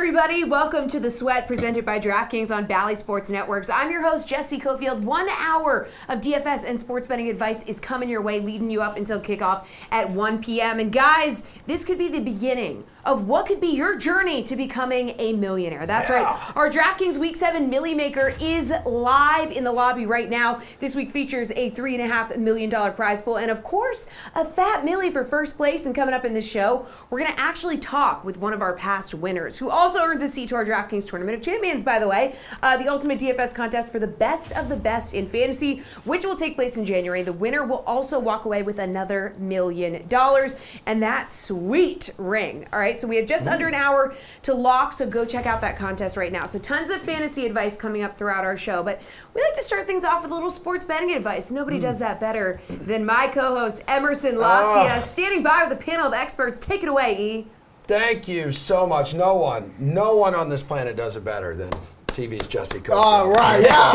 everybody. Welcome to The Sweat, presented by DraftKings on Bally Sports Networks. I'm your host, Jessie Coffield. 1 hour of DFS and sports betting advice is coming your way, leading you up until kickoff at 1 p.m. And guys, this could be the beginning of what could be your journey to becoming a millionaire. That's right. Our DraftKings Week 7 Millie Maker is live in the lobby right now. This week features a $3.5 million prize pool and, of course, a fat millie for first place. And coming up in this show, we're going to actually talk with one of our past winners, who also earns a seat to our DraftKings Tournament of Champions, by the way, the ultimate DFS contest for the best of the best in fantasy, which will take place in January. The winner will also walk away with another $1 million and that sweet ring. All right. So we have just under an hour to lock, so go check out that contest right now. So tons of fantasy advice coming up throughout our show, but we like to start things off with a little sports betting advice. Nobody does that better than my co-host, Emerson Lotzia, standing by with a panel of experts. Take it away, E. Thank you so much. No one on this planet does it better than TV's Jessie Coffield. Oh, right, yeah.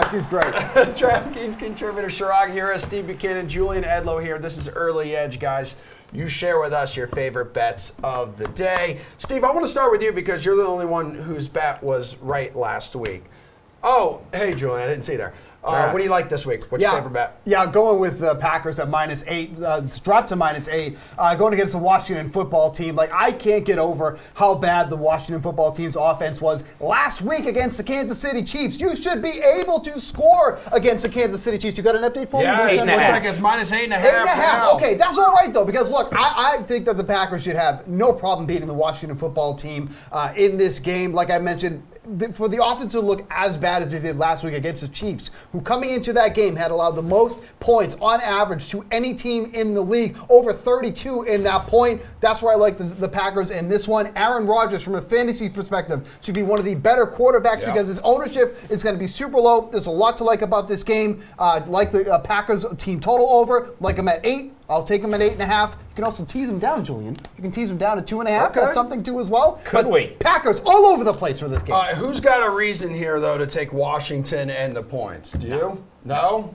She's great. DraftKings contributor Shirag here, Steve Buchanan, Julian Edlow here. This is Early Edge, guys. You share with us your favorite bets of the day. Steve, I want to start with you because you're the only one whose bet was right last week. Oh, hey, Julian, I didn't see you there. What do you like this week? What's your favorite bet? Yeah, going with the Packers at -8. It's dropped to -8. Going against the Washington football team. Like, I can't get over how bad the Washington football team's offense was last week against the Kansas City Chiefs. You should be able to score against the Kansas City Chiefs. You got an update for me? Yeah, it looks like it's -8.5. 8.5. Okay, that's all right, though, because, look, I think that the Packers should have no problem beating the Washington football team in this game. Like I mentioned, for the offense to look as bad as they did last week against the Chiefs, who coming into that game had allowed the most points on average to any team in the league, over 32 in that point. That's why I like the Packers in this one. Aaron Rodgers, from a fantasy perspective, should be one of the better quarterbacks because his ownership is going to be super low. There's a lot to like about this game. Like the Packers team total over, like them at 8. I'll take them at 8.5. You can also tease them down, Julian. You can tease them down at 2.5. Okay. That's something too as well. Could we? Packers all over the place for this game. Who's got a reason here, though, to take Washington and the points? Do you? No?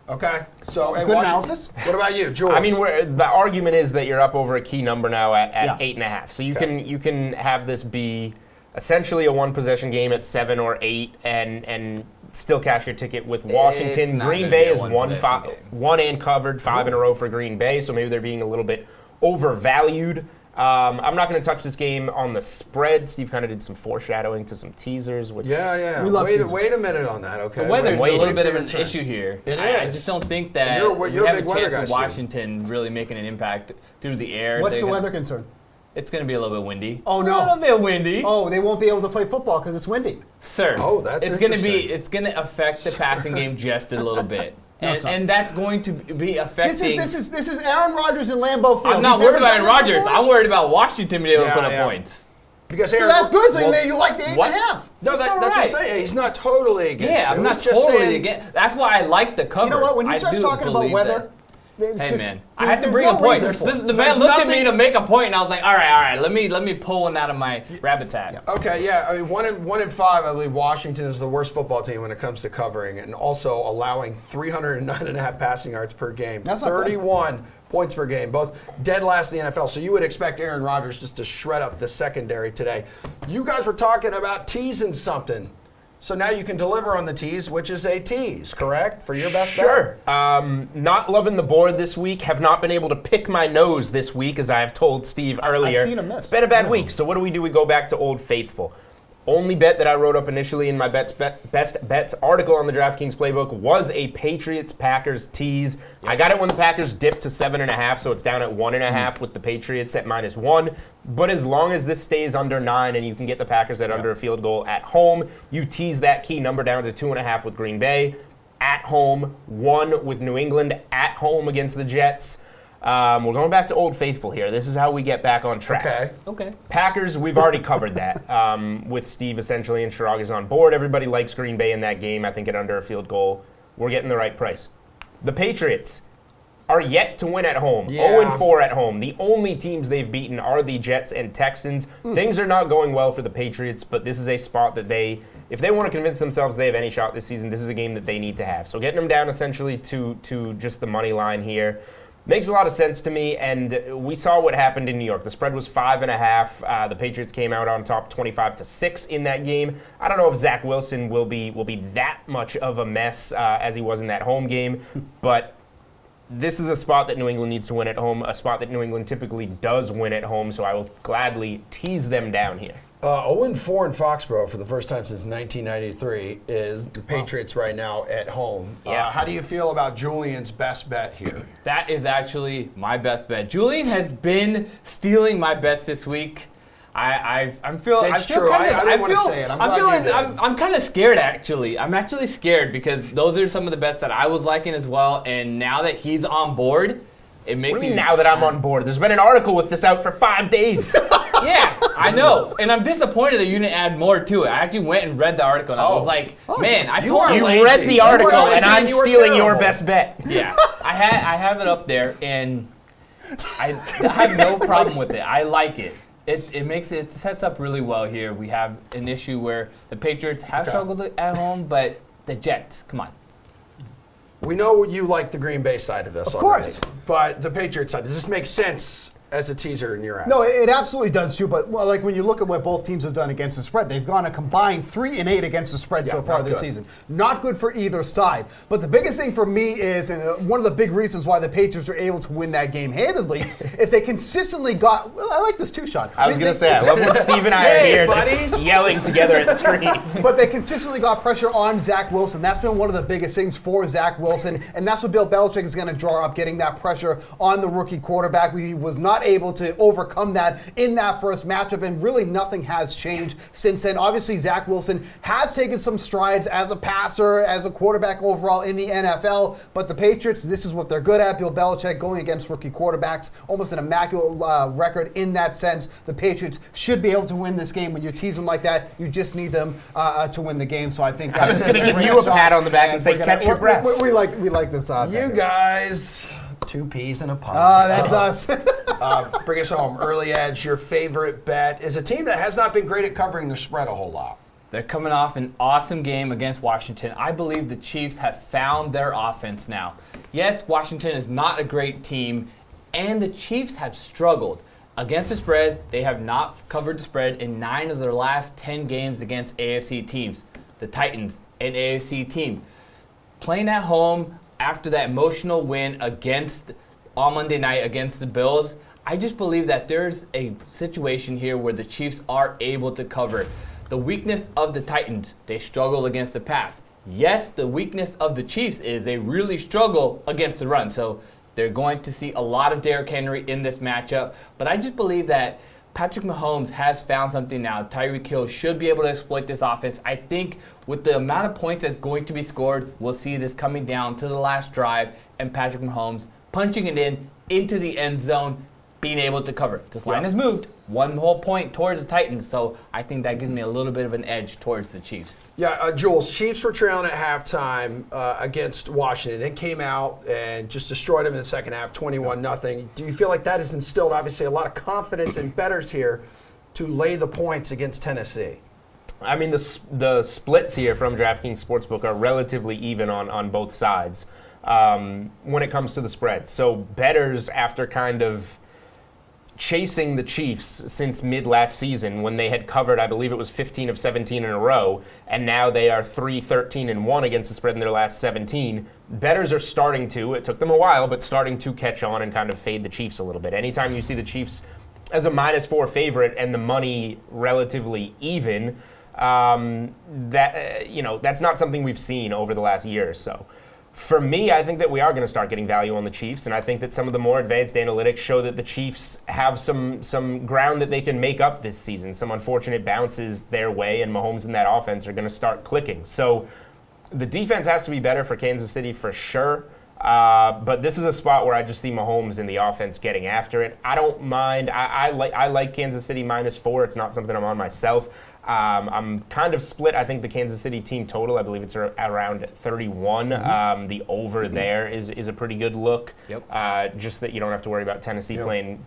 Okay. So, good analysis. What about you, Jules? I mean, the argument is that you're up over a key number now at 8.5. So you can have this be essentially a one-possession game at 7 or 8 and still cash your ticket with Washington. Green Bay is one and covered, 5 in a row for Green Bay, so maybe they're being a little bit overvalued. I'm not going to touch this game on the spread. Steve kind of did some foreshadowing to some teasers. Which We love wait a minute on that, okay? The weather's a little bit of an issue here. It is. I just don't think that you're have a big a weather chance guy, of Washington really making an impact through the air. What's the weather concern? It's going to be a little bit windy. Oh, no. A little bit windy. Oh, they won't be able to play football because it's windy. Sir. Oh, that's interesting. It's going to affect the passing game just a little bit. And that's going to be affecting. This is Aaron Rodgers in Lambeau Field. I'm not worried about Aaron Rodgers. I'm worried about Washington being able to put up points. Because so that's good. So you like the 8.5. No, that's what I'm saying. He's not totally against it. Yeah, I'm not totally against. That's why I like the cover. You know what? When you start talking about weather. I had to bring a point. The man looked at me to make a point, and I was like, all right, let me pull one out of my rabbit's hat. Okay, yeah. I mean, 1 in 5, I believe Washington is the worst football team when it comes to covering, and also allowing 309.5 passing yards per game. That's not 31 points per game, both dead last in the NFL. So you would expect Aaron Rodgers just to shred up the secondary today. You guys were talking about teasing something. So now you can deliver on the tease, which is a tease, correct? For your best bet? Sure. Not loving the board this week. Have not been able to pick my nose this week, as I have told Steve earlier. I've seen him miss. It's been a bad week. So what do? We go back to Old Faithful. Only bet that I wrote up initially in my best bets article on the DraftKings playbook was a Patriots-Packers tease. Yep. I got it when the Packers dipped to 7.5, so it's down at 1.5 with the Patriots at -1. But as long as this stays under 9 and you can get the Packers at under a field goal at home, you tease that key number down to 2.5 with Green Bay, at home, 1 with New England, at home against the Jets. We're going back to Old Faithful here. This is how we get back on track. Okay. Packers, we've already covered that with Steve essentially, and Shirag is on board. Everybody likes Green Bay in that game. I think at under a field goal, we're getting the right price. The Patriots are yet to win at home. 0-4 at home. The only teams they've beaten are the Jets and Texans. Things are not going well for the Patriots, but this is a spot that if they want to convince themselves they have any shot this season, this is a game that they need to have. So getting them down essentially to just the money line here. Makes a lot of sense to me, and we saw what happened in New York. The spread was 5.5. The Patriots came out on top 25-6 in that game. I don't know if Zach Wilson will be that much of a mess as he was in that home game, but this is a spot that New England needs to win at home, a spot that New England typically does win at home, so I will gladly tease them down here. 0-4 in Foxborough for the first time since 1993 is the Patriots right now at home. Yeah. How do you feel about Julian's best bet here? That is actually my best bet. Julian has been stealing my bets this week. I'm feeling. That's true. I didn't want to say it. I'm kind of scared actually. I'm actually scared because those are some of the bets that I was liking as well. And now that he's on board, it makes me. Now that I'm on board, there's been an article with this out for 5 days. Yeah, I know, and I'm disappointed that you didn't add more to it. I actually went and read the article, and I was like, man, I told You you. read the article, and I'm You were stealing your terrible. best bet. Yeah, I have it up there, and I have no problem with it. I like it. It sets up really well here. We have an issue where the Patriots have struggled at home, but the Jets, come on. We know you like the Green Bay side of this. Of course. But the Patriots side, does this make sense as a teaser in your eyes? No, it absolutely does too. But like when you look at what both teams have done against the spread, they've gone a combined 3-8 against the spread so far this season. Not good for either side. But the biggest thing for me is, and one of the big reasons why the Patriots are able to win that game handedly, is they consistently got. Well, I like this two-shot. I was going to say, I love when Steve and I are here just yelling together at the screen. But they consistently got pressure on Zach Wilson. That's been one of the biggest things for Zach Wilson, and that's what Bill Belichick is going to draw up, getting that pressure on the rookie quarterback. He was not able to overcome that in that first matchup, and really nothing has changed since then. Obviously, Zach Wilson has taken some strides as a passer, as a quarterback overall in the NFL, but the Patriots, this is what they're good at. Bill Belichick going against rookie quarterbacks, almost an immaculate record in that sense. The Patriots should be able to win this game. When you tease them like that, you just need them to win the game. So I think I was going to give you a pat on the back and say, catch your breath. We like this. You guys, 2 peas in a pod. That's us. Bring us home. Early edge, your favorite bet is a team that has not been great at covering the spread a whole lot. They're coming off an awesome game against Washington. I believe the Chiefs have found their offense now. Yes, Washington is not a great team, and the Chiefs have struggled. Against the spread, they have not covered the spread in 9 of their last 10 games against AFC teams. The Titans, an AFC team. Playing at home after that emotional win on Monday night against the Bills, I just believe that there's a situation here where the Chiefs are able to cover. The weakness of the Titans, they struggle against the pass. Yes, the weakness of the Chiefs is they really struggle against the run. So they're going to see a lot of Derrick Henry in this matchup. But I just believe that Patrick Mahomes has found something now. Tyreek Hill should be able to exploit this offense. I think with the amount of points that's going to be scored, we'll see this coming down to the last drive and Patrick Mahomes punching it into the end zone, being able to cover. This line has moved 1 whole point towards the Titans, so I think that gives me a little bit of an edge towards the Chiefs. Yeah, Jules, Chiefs were trailing at halftime against Washington. They came out and just destroyed them in the second half, 21-0. Do you feel like that has instilled, obviously, a lot of confidence in bettors here to lay the points against Tennessee? I mean, the splits here from DraftKings Sportsbook are relatively even on both sides when it comes to the spread. So bettors, after kind of chasing the Chiefs since mid last season when they had covered, I believe it was 15 of 17 in a row, and now they are 3-13-1 against the spread in their last 17. Bettors are starting to, it took them a while, but starting to catch on and kind of fade the Chiefs a little bit. Anytime you see the Chiefs as a -4 favorite and the money relatively even, that's not something we've seen over the last year or so. For me, I think that we are going to start getting value on the Chiefs, and I think that some of the more advanced analytics show that the Chiefs have some ground that they can make up this season. Some unfortunate bounces their way, and Mahomes and that offense are going to start clicking. So the defense has to be better for Kansas City for sure, but this is a spot where I just see Mahomes and the offense getting after it. I don't mind. I like Kansas City -4. It's not something I'm on myself. I'm kind of split. I think the Kansas City team total, I believe it's around 31. The over there is a pretty good look. Yep. Just that you don't have to worry about Tennessee playing,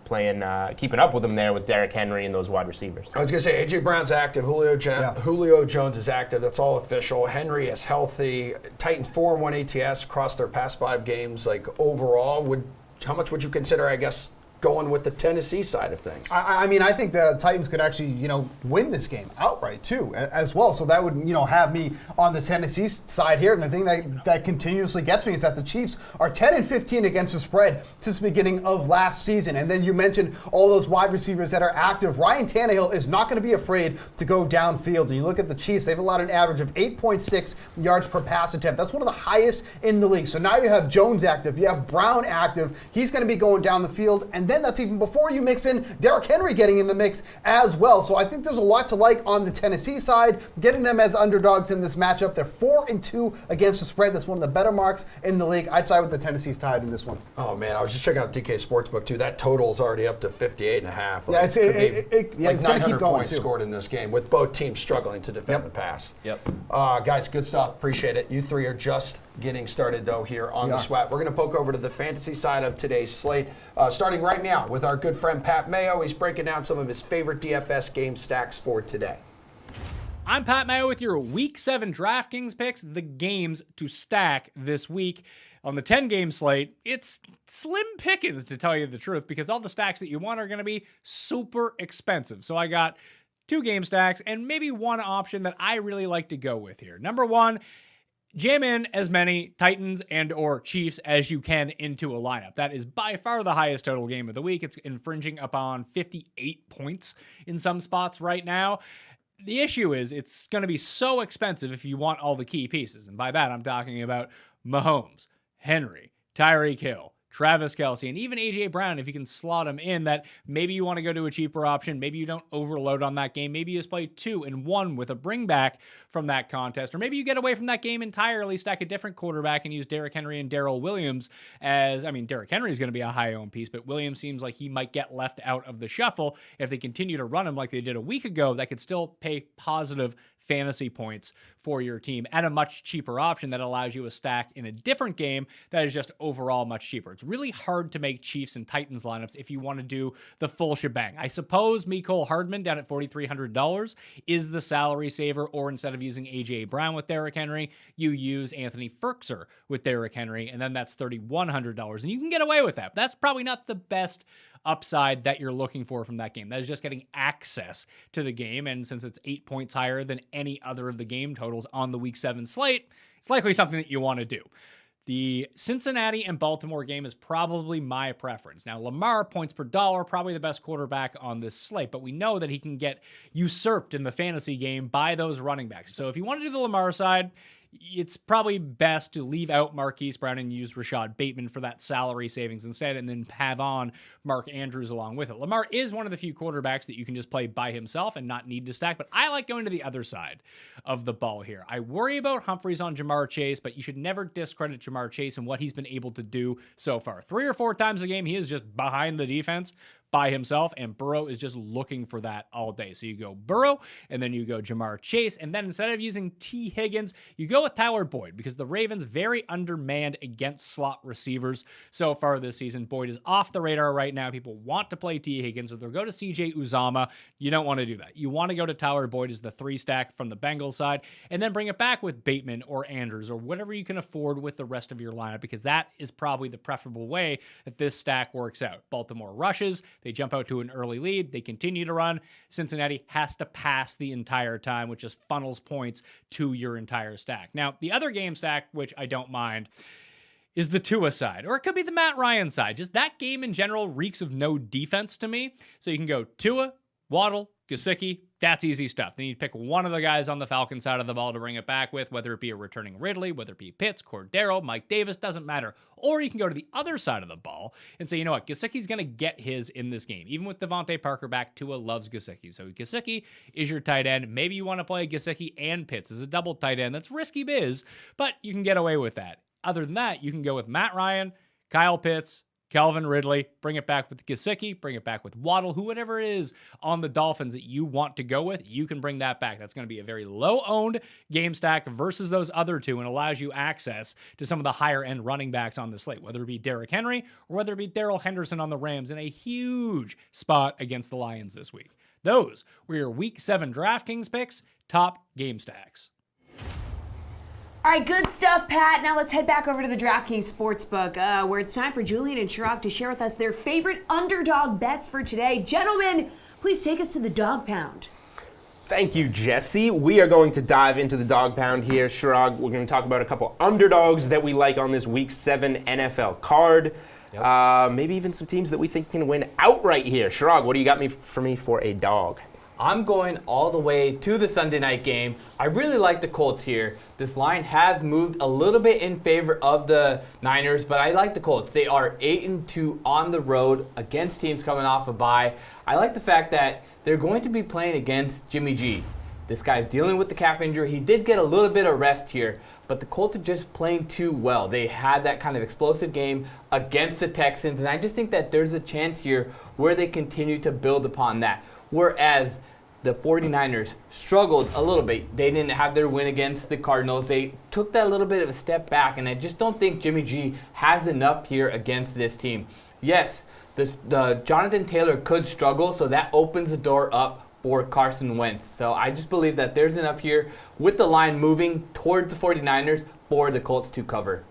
keeping up with them there with Derrick Henry and those wide receivers. I was going to say, A.J. Brown's active. Julio Jones is active. That's all official. Henry is healthy. Titans 4-1 ATS across their past 5 games. Like, overall, would how much would you consider, I guess, going with the Tennessee side of things? I mean, I think the Titans could actually, win this game outright too, as well. So that would, have me on the Tennessee side here. And the thing that continuously gets me is that the Chiefs are 10-15 against the spread since the beginning of last season. And then you mentioned all those wide receivers that are active. Ryan Tannehill is not going to be afraid to go downfield. And you look at the Chiefs; they've allowed an average of 8.6 yards per pass attempt. That's one of the highest in the league. So now you have Jones active, you have Brown active. He's going to be going down the field, and then that's even before you mix in Derrick Henry getting in the mix as well. So I think there's a lot to like on the Tennessee side, getting them as underdogs in this matchup. They're 4-2 against the spread. That's one of the better marks in the league. I'd side with the Tennessee side in this one. Oh man, I was just checking out DK Sportsbook too. That total is already up to 58.5. Yeah, it's going to keep going points too. Scored in this game with both teams struggling to defend the pass. Yep. Guys, good stuff. Appreciate it. You three are just getting started though here on the Sweat. We're going to poke over to the fantasy side of today's slate, starting right now with our good friend Pat Mayo. He's breaking down some of his favorite DFS game stacks for today. I'm Pat Mayo with your Week 7 DraftKings picks, the games to stack this week. On the 10-game slate, it's slim pickings, to tell you the truth, because all the stacks that you want are going to be super expensive. So I got 2 game stacks and maybe one option that I really like to go with here. Number 1, jam in as many Titans and or Chiefs as you can into a lineup. That is by far the highest total game of the week. It's infringing upon 58 points in some spots right now. The issue is it's going to be so expensive if you want all the key pieces. And by that, I'm talking about Mahomes, Henry, Tyreek Hill, Travis Kelce, and even A.J. Brown, if you can slot him in, that maybe you want to go to a cheaper option. Maybe you don't overload on that game. Maybe you just play 2 and 1 with a bring back from that contest. Or maybe you get away from that game entirely, stack a different quarterback, and use Derrick Henry and Darrell Williams Derrick Henry is going to be a high-owned piece, but Williams seems like he might get left out of the shuffle. If they continue to run him like they did a week ago, that could still pay positive fantasy points for your team at a much cheaper option that allows you a stack in a different game that is just overall much cheaper. It's really hard to make Chiefs and Titans lineups if you want to do the full shebang. I suppose Mecole Hardman down at $4,300 is the salary saver, or instead of using A.J. Brown with Derrick Henry, you use Anthony Firkser with Derrick Henry, and then that's $3,100, and you can get away with that. But that's probably not the best upside that you're looking for from that game. That is just getting access to the game, and since it's 8 points higher than any other of the game totals on the Week 7 slate, it's likely something that you want to do. The Cincinnati and Baltimore game is probably my preference. Now, Lamar, points per dollar, probably the best quarterback on this slate, but we know that he can get usurped in the fantasy game by those running backs. So if you want to do the Lamar side, it's probably best to leave out Marquise Brown and use Rashad Bateman for that salary savings instead, and then have on Mark Andrews along with it. Lamar is one of the few quarterbacks that you can just play by himself and not need to stack, but I like going to the other side of the ball here. I worry about Humphreys on Jamar Chase, but you should never discredit Jamar Chase and what he's been able to do so far. 3 or 4 times a game, he is just behind the defense by himself, and Burrow is just looking for that all day. So you go Burrow, and then you go Jamar Chase, and then instead of using T. Higgins, you go with Tyler Boyd, because the Ravens very undermanned against slot receivers so far this season. Boyd is off the radar right now. People want to play T. Higgins, or they'll go to C.J. Uzomah. You don't want to do that. You want to go to Tyler Boyd as the 3 stack from the Bengals side, and then bring it back with Bateman or Andrews or whatever you can afford with the rest of your lineup, because that is probably the preferable way that this stack works out. Baltimore rushes. They jump out to an early lead. They continue to run. Cincinnati has to pass the entire time, which just funnels points to your entire stack. Now, the other game stack, which I don't mind, is the Tua side, or it could be the Matt Ryan side. Just that game in general reeks of no defense to me. So you can go Tua, Waddle, Gesicki. That's easy stuff. Then you pick one of the guys on the Falcon side of the ball to bring it back with, whether it be a returning Ridley, whether it be Pitts, Cordero, Mike Davis, doesn't matter. Or you can go to the other side of the ball and say, you know what, Gesicki's going to get his in this game. Even with Devontae Parker back, Tua loves Gesicki. So Gesicki is your tight end. Maybe you want to play Gesicki and Pitts as a double tight end. That's risky biz, but you can get away with that. Other than that, you can go with Matt Ryan, Kyle Pitts, Calvin Ridley, bring it back with Gesicki, bring it back with Waddle, whoever it is on the Dolphins that you want to go with, you can bring that back. That's going to be a very low-owned game stack versus those other two, and allows you access to some of the higher-end running backs on the slate, whether it be Derrick Henry or whether it be Darrell Henderson on the Rams in a huge spot against the Lions this week. Those were your Week 7 DraftKings picks, top game stacks. All right, good stuff, Pat. Now let's head back over to the DraftKings Sportsbook, where it's time for Julian and Chirag to share with us their favorite underdog bets for today. Gentlemen, please take us to the dog pound. Thank you, Jesse. We are going to dive into the dog pound here. Chirag, we're going to talk about a couple underdogs that we like on this Week 7 NFL card. Maybe even some teams that we think can win outright here. Chirag, what do you got for me for a dog? I'm going all the way to the Sunday night game. I really like the Colts here. This line has moved a little bit in favor of the Niners, but I like the Colts. They are 8-2 on the road against teams coming off a bye. I like the fact that they're going to be playing against Jimmy G. This guy's dealing with the calf injury. He did get a little bit of rest here, but the Colts are just playing too well. They had that kind of explosive game against the Texans, and I just think that there's a chance here where they continue to build upon that. Whereas the 49ers struggled a little bit. They didn't have their win against the Cardinals. They took that little bit of a step back, and I just don't think Jimmy G has enough here against this team. Yes, the Jonathan Taylor could struggle, so that opens the door up for Carson Wentz. So I just believe that there's enough here with the line moving towards the 49ers for the Colts to cover.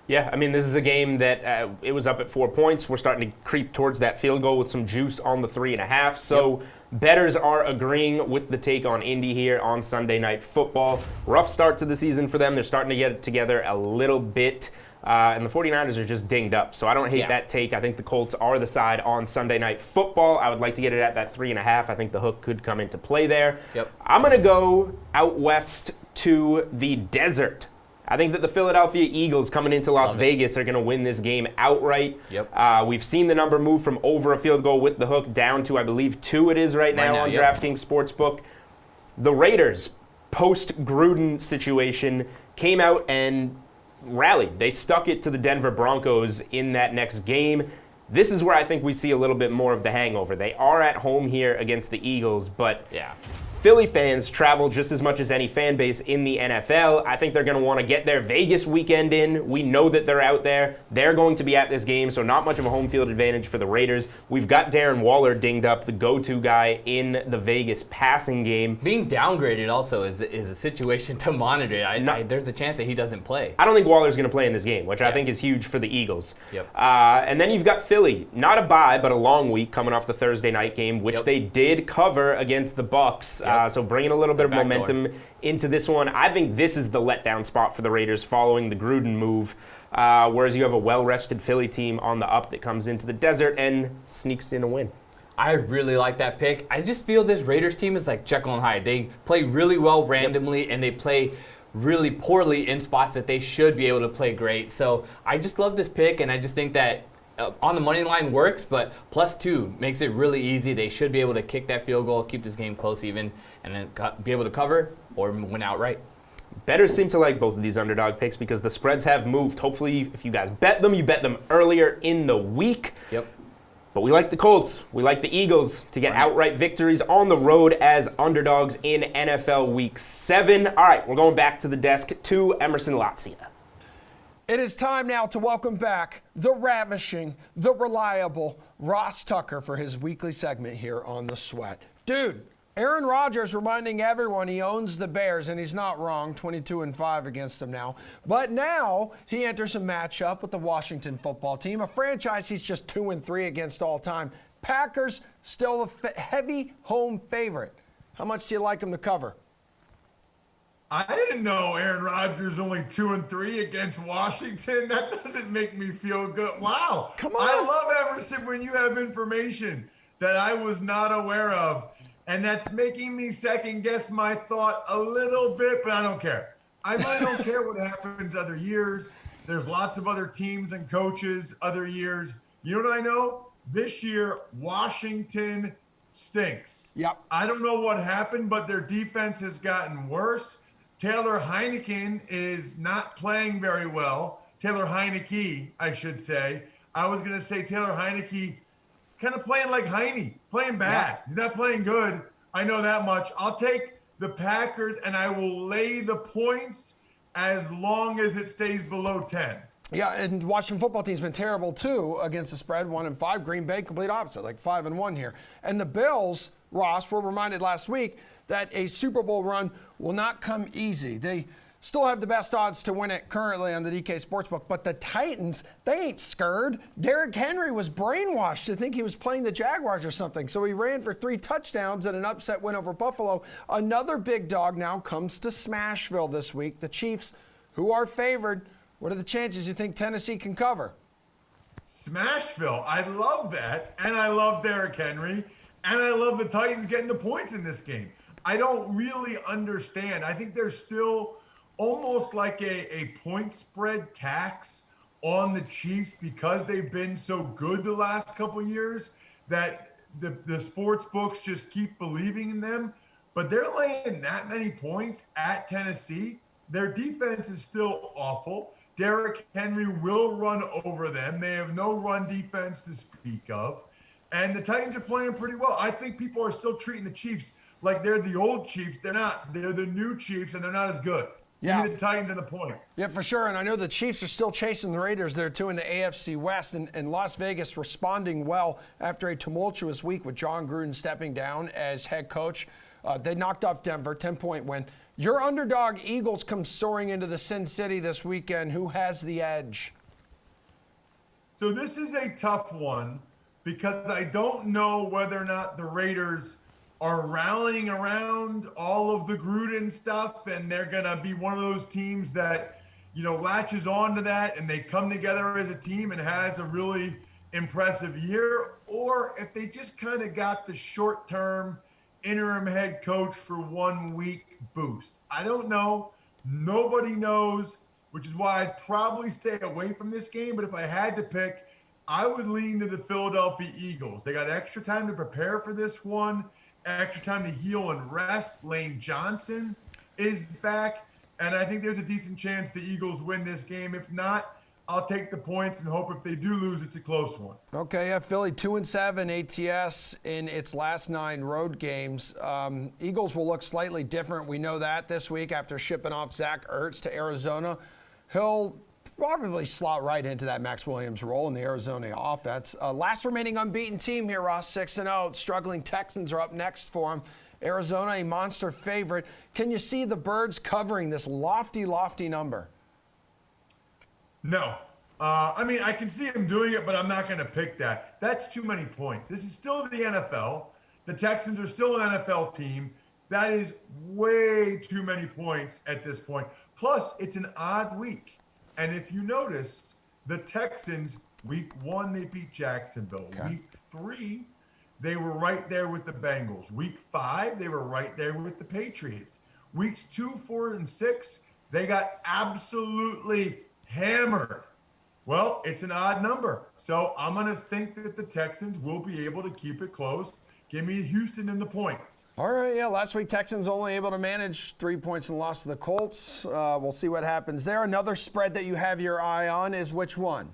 Yeah, I mean, this is a game that it was up at 4 points. We're starting to creep towards that field goal with some juice on the 3.5. So bettors are agreeing with the take on Indy here on Sunday Night Football. Rough start to the season for them. They're starting to get it together a little bit. And the 49ers are just dinged up. So I don't hate that take. I think the Colts are the side on Sunday Night Football. I would like to get it at that 3.5. I think the hook could come into play there. I'm going to go out west to the desert. I think that the Philadelphia Eagles coming into Las Vegas are going to win this game outright. We've seen the number move from over a field goal with the hook down to, I believe, 2 it is right now on DraftKings Sportsbook. The Raiders, post-Gruden situation, came out and rallied. They stuck it to the Denver Broncos in that next game. This is where I think we see a little bit more of the hangover. They are at home here against the Eagles, but Philly fans travel just as much as any fan base in the NFL. I think they're going to want to get their Vegas weekend in. We know that they're out there. They're going to be at this game, so not much of a home field advantage for the Raiders. We've got Darren Waller dinged up, the go-to guy in the Vegas passing game. Being downgraded also is a situation to monitor. There's a chance that he doesn't play. I don't think Waller's going to play in this game, which I think is huge for the Eagles. And then you've got Philly. Not a bye, but a long week coming off the Thursday night game, which they did cover against the Bucs. So bringing a little bit of momentum into this one. I think this is the letdown spot for the Raiders following the Gruden move, whereas you have a well-rested Philly team on the up that comes into the desert and sneaks in a win. I really like that pick. I just feel this Raiders team is like Jekyll and Hyde. They play really well randomly, and they play really poorly in spots that they should be able to play great. So I just love this pick, and I just think that on the money line works, but +2 makes it really easy. They should be able to kick that field goal, keep this game close even, and then be able to cover or win outright. Bettors seem to like both of these underdog picks because the spreads have moved. Hopefully, if you guys bet them, you bet them earlier in the week. But we like the Colts. We like the Eagles to get outright victories on the road as underdogs in NFL Week 7. All right, we're going back to the desk to Emerson Lotzia. It is time now to welcome back the ravishing, the reliable Ross Tucker for his weekly segment here on The Sweat. Dude, Aaron Rodgers reminding everyone he owns the Bears, and he's not wrong, 22-5 against them now. But now he enters a matchup with the Washington football team, a franchise he's just 2-3 against all time. Packers still a heavy home favorite. How much do you like them to cover? I didn't know Aaron Rodgers only 2-3 against Washington. That doesn't make me feel good. Wow. Come on. I love Emerson when you have information that I was not aware of. And that's making me second guess my thought a little bit, but I don't care. I really don't care what happens other years. There's lots of other teams and coaches other years. You know what I know? This year, Washington stinks. I don't know what happened, but their defense has gotten worse. Taylor Heineken is not playing very well. Taylor Heineke, I should say. I was going to say Taylor Heineke kind of playing like Heine, playing bad. He's not playing good. I know that much. I'll take the Packers, and I will lay the points as long as it stays below 10. Yeah, and Washington football team's been terrible, too, against the spread, 1-5. Green Bay, complete opposite, like 5-1 here. And the Bills, Ross, were reminded last week that a Super Bowl run will not come easy. still have the best odds to win it currently on the DK Sportsbook. But the Titans, they ain't scared. Derrick Henry was brainwashed to think he was playing the Jaguars or something. So he ran for 3 touchdowns and an upset win over Buffalo. Another big dog now comes to Smashville this week. The Chiefs, who are favored. What are the chances you think Tennessee can cover? Smashville. I love that. And I love Derrick Henry. And I love the Titans getting the points in this game. I don't really understand. I think there's still almost like a point spread tax on the Chiefs because they've been so good the last couple years that the sports books just keep believing in them. But they're laying that many points at Tennessee. Their defense is still awful. Derrick Henry will run over them. They have no run defense to speak of. And the Titans are playing pretty well. I think people are still treating the Chiefs like they're the old Chiefs. They're not. They're the new Chiefs, and they're not as good. Yeah. Give me the Titans and the points. Yeah, for sure. And I know the Chiefs are still chasing the Raiders there, too, in the AFC West. And Las Vegas responding well after a tumultuous week with John Gruden stepping down as head coach. They knocked off Denver, 10-point win. Your underdog Eagles come soaring into the Sin City this weekend. Who has the edge? So this is a tough one because I don't know whether or not the Raiders are rallying around all of the Gruden stuff and they're going to be one of those teams that, latches on to that and they come together as a team and has a really impressive year, or if they just kind of got the short-term interim head coach for 1 week boost. I don't know. Nobody knows, which is why I'd probably stay away from this game. But if I had to pick, I would lean to the Philadelphia Eagles. They got extra time to prepare for this one, extra time to heal and rest. Lane Johnson is back, and I think there's a decent chance the Eagles win this game. If not, I'll take the points and hope if they do lose, it's a close one. Okay, yeah, Philly 2-7 ATS in its last 9 road games. Eagles will look slightly different. We know that this week after shipping off Zach Ertz to Arizona. He'll probably slot right into that Max Williams role in the Arizona offense. Last remaining unbeaten team here, Ross, 6-0. Struggling Texans are up next for him. Arizona, a monster favorite. Can you see the Birds covering this lofty, lofty number? No. I can see him doing it, but I'm not going to pick that. That's too many points. This is still the NFL. The Texans are still an NFL team. That is way too many points at this point. Plus, it's an odd week. And if you notice, the Texans, week 1, they beat Jacksonville. Okay. Week 3, they were right there with the Bengals. Week 5, they were right there with the Patriots. Weeks 2, 4, and 6, they got absolutely hammered. Well, it's an odd number. So I'm going to think that the Texans will be able to keep it close. Give me Houston in the points. All right, yeah. Last week, Texans only able to manage 3 points and lost to the Colts. We'll see what happens there. Another spread that you have your eye on is which one?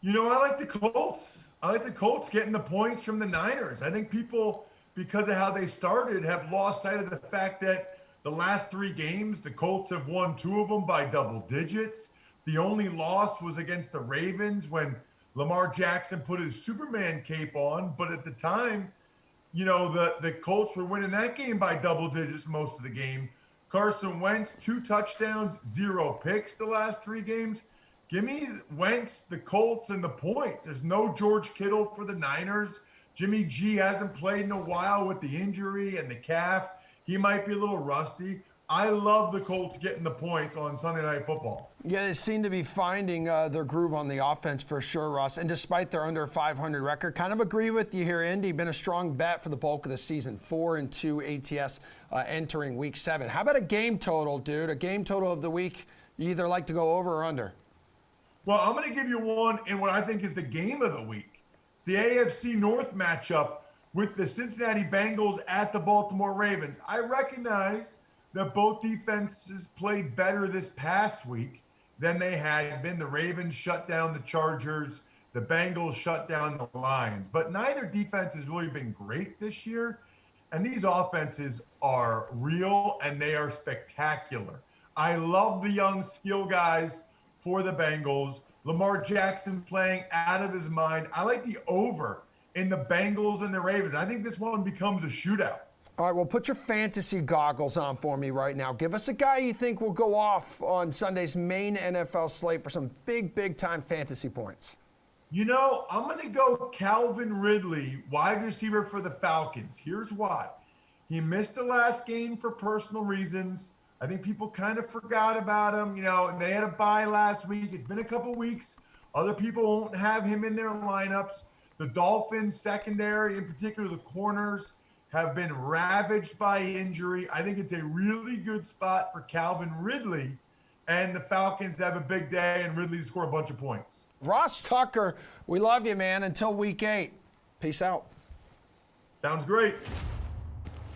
I like the Colts. I like the Colts getting the points from the Niners. I think people, because of how they started, have lost sight of the fact that the last 3 games, the Colts have won 2 of them by double digits. The only loss was against the Ravens when Lamar Jackson put his Superman cape on. But at the time, the Colts were winning that game by double digits most of the game. Carson Wentz, 2 touchdowns, 0 picks the last 3 games. Give me Wentz, the Colts, and the points. There's no George Kittle for the Niners. Jimmy G hasn't played in a while with the injury and the calf. He might be a little rusty. I love the Colts getting the points on Sunday Night Football. Yeah, they seem to be finding their groove on the offense for sure, Russ. And despite their under 500 record, kind of agree with you here, Indy. Been a strong bet for the bulk of the season. 4-2 ATS entering Week 7. How about a game total, dude? A game total of the week. You either like to go over or under? Well, I'm going to give you one in what I think is the game of the week. It's the AFC North matchup with the Cincinnati Bengals at the Baltimore Ravens. I recognize that both defenses played better this past week than they had been. The Ravens shut down the Chargers. The Bengals shut down the Lions. But neither defense has really been great this year. And these offenses are real and they are spectacular. I love the young skill guys for the Bengals. Lamar Jackson playing out of his mind. I like the over in the Bengals and the Ravens. I think this one becomes a shootout. All right, well, put your fantasy goggles on for me right now. Give us a guy you think will go off on Sunday's main NFL slate for some big-time fantasy points. You know, I'm going to go Calvin Ridley, wide receiver for the Falcons. Here's why. He missed the last game for personal reasons. I think people kind of forgot about him. You know, and they had a bye last week. It's been a couple weeks. Other people won't have him in their lineups. The Dolphins secondary, in particular the corners, have been ravaged by injury. I think it's a really good spot for Calvin Ridley and the Falcons to have a big day and Ridley to score a bunch of points. Ross Tucker, we love you, man. Until week 8. Peace out. Sounds great.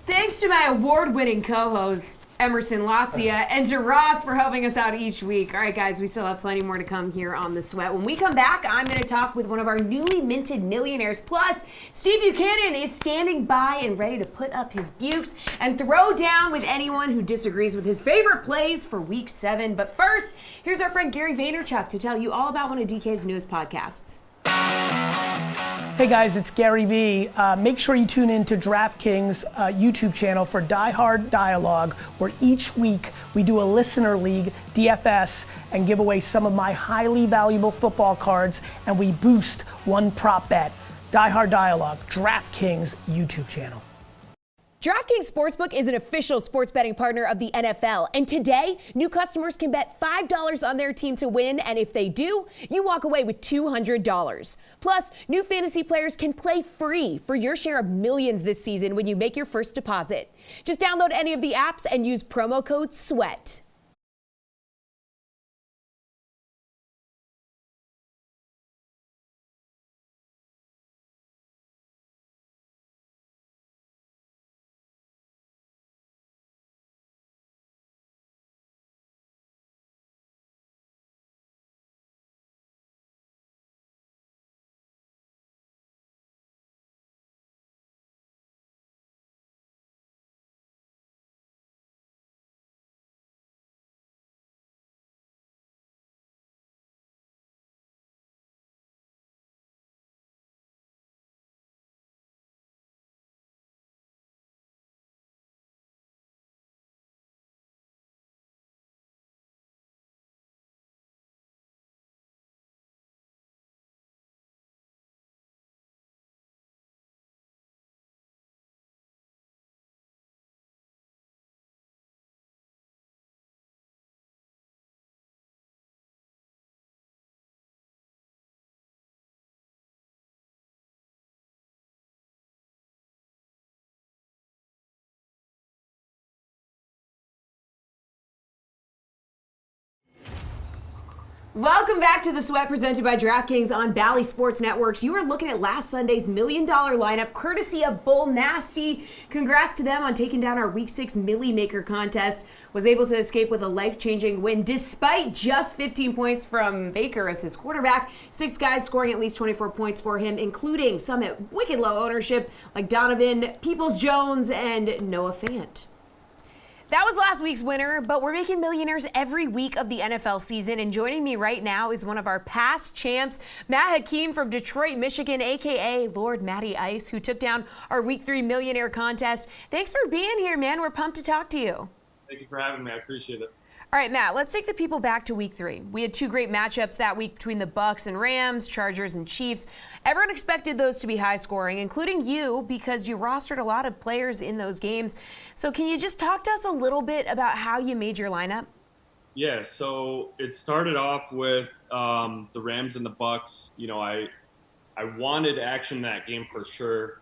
Thanks to my award-winning co-host, Emerson Lotzia, and to Ross for helping us out each week. All right, guys, we still have plenty more to come here on The Sweat. When we come back, I'm going to talk with one of our newly minted millionaires. Plus, Steve Buchanan is standing by and ready to put up his bukes and throw down with anyone who disagrees with his favorite plays for Week 7. But first, here's our friend Gary Vaynerchuk to tell you all about one of DK's newest podcasts. Hey guys, it's Gary V. Make sure you tune in to DraftKings YouTube channel for Die Hard Dialogue, where each week we do a listener league, DFS, and give away some of my highly valuable football cards, and we boost one prop bet. Die Hard Dialogue, DraftKings YouTube channel. DraftKings Sportsbook is an official sports betting partner of the NFL, and today, new customers can bet $5 on their team to win, and if they do, you walk away with $200. Plus, new fantasy players can play free for your share of millions this season when you make your first deposit. Just download any of the apps and use promo code SWEAT. Welcome back to The Sweat, presented by DraftKings on Bally Sports Networks. You are looking at last Sunday's $1 million lineup, courtesy of Bull Nasty. Congrats to them on taking down our Week 6 Millie Maker contest. Was able to escape with a life-changing win despite just 15 points from Baker as his quarterback. 6 guys scoring at least 24 points for him, including some at wicked low ownership like Donovan Peoples-Jones and Noah Fant. That was last week's winner, but we're making millionaires every week of the NFL season, and joining me right now is one of our past champs, Matt Hakeem from Detroit, Michigan, a.k.a. Lord Matty Ice, who took down our Week 3 millionaire contest. Thanks for being here, man. We're pumped to talk to you. Thank you for having me. I appreciate it. All right, Matt, let's take the people back to Week 3. We had 2 great matchups that week between the Bucs and Rams, Chargers and Chiefs. Everyone expected those to be high scoring, including you, because you rostered a lot of players in those games. So can you just talk to us a little bit about how you made your lineup? Yeah, so it started off with the Rams and the Bucs. You know, I wanted action in that game for sure.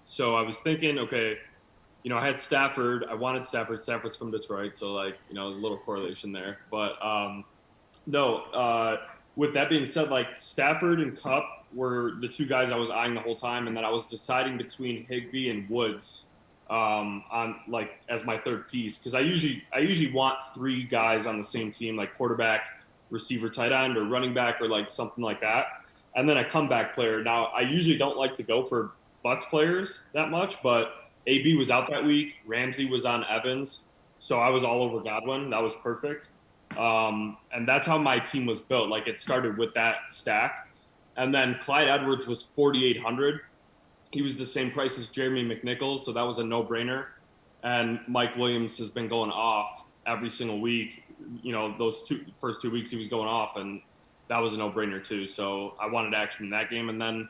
So I was thinking, okay, you know, I had Stafford. I wanted Stafford. Stafford's from Detroit, so, like, you know, there's a little correlation there. But, with that being said, like, Stafford and Kupp were the 2 guys I was eyeing the whole time, and then I was deciding between Higbee and Woods on, like, as my third piece. Because I usually want 3 guys on the same team, like quarterback, receiver, tight end, or running back, or, like, something like that. And then a comeback player. Now, I usually don't like to go for Bucs players that much, but AB was out that week. Ramsey was on Evans. So I was all over Godwin. That was perfect. And that's how my team was built. Like, it started with that stack. And then Clyde Edwards was 4,800. he was the same price as Jeremy McNichols, so that was a no-brainer. And Mike Williams has been going off every single week. You know, those first 2 weeks he was going off, and that was a no-brainer too. So I wanted action in that game. And then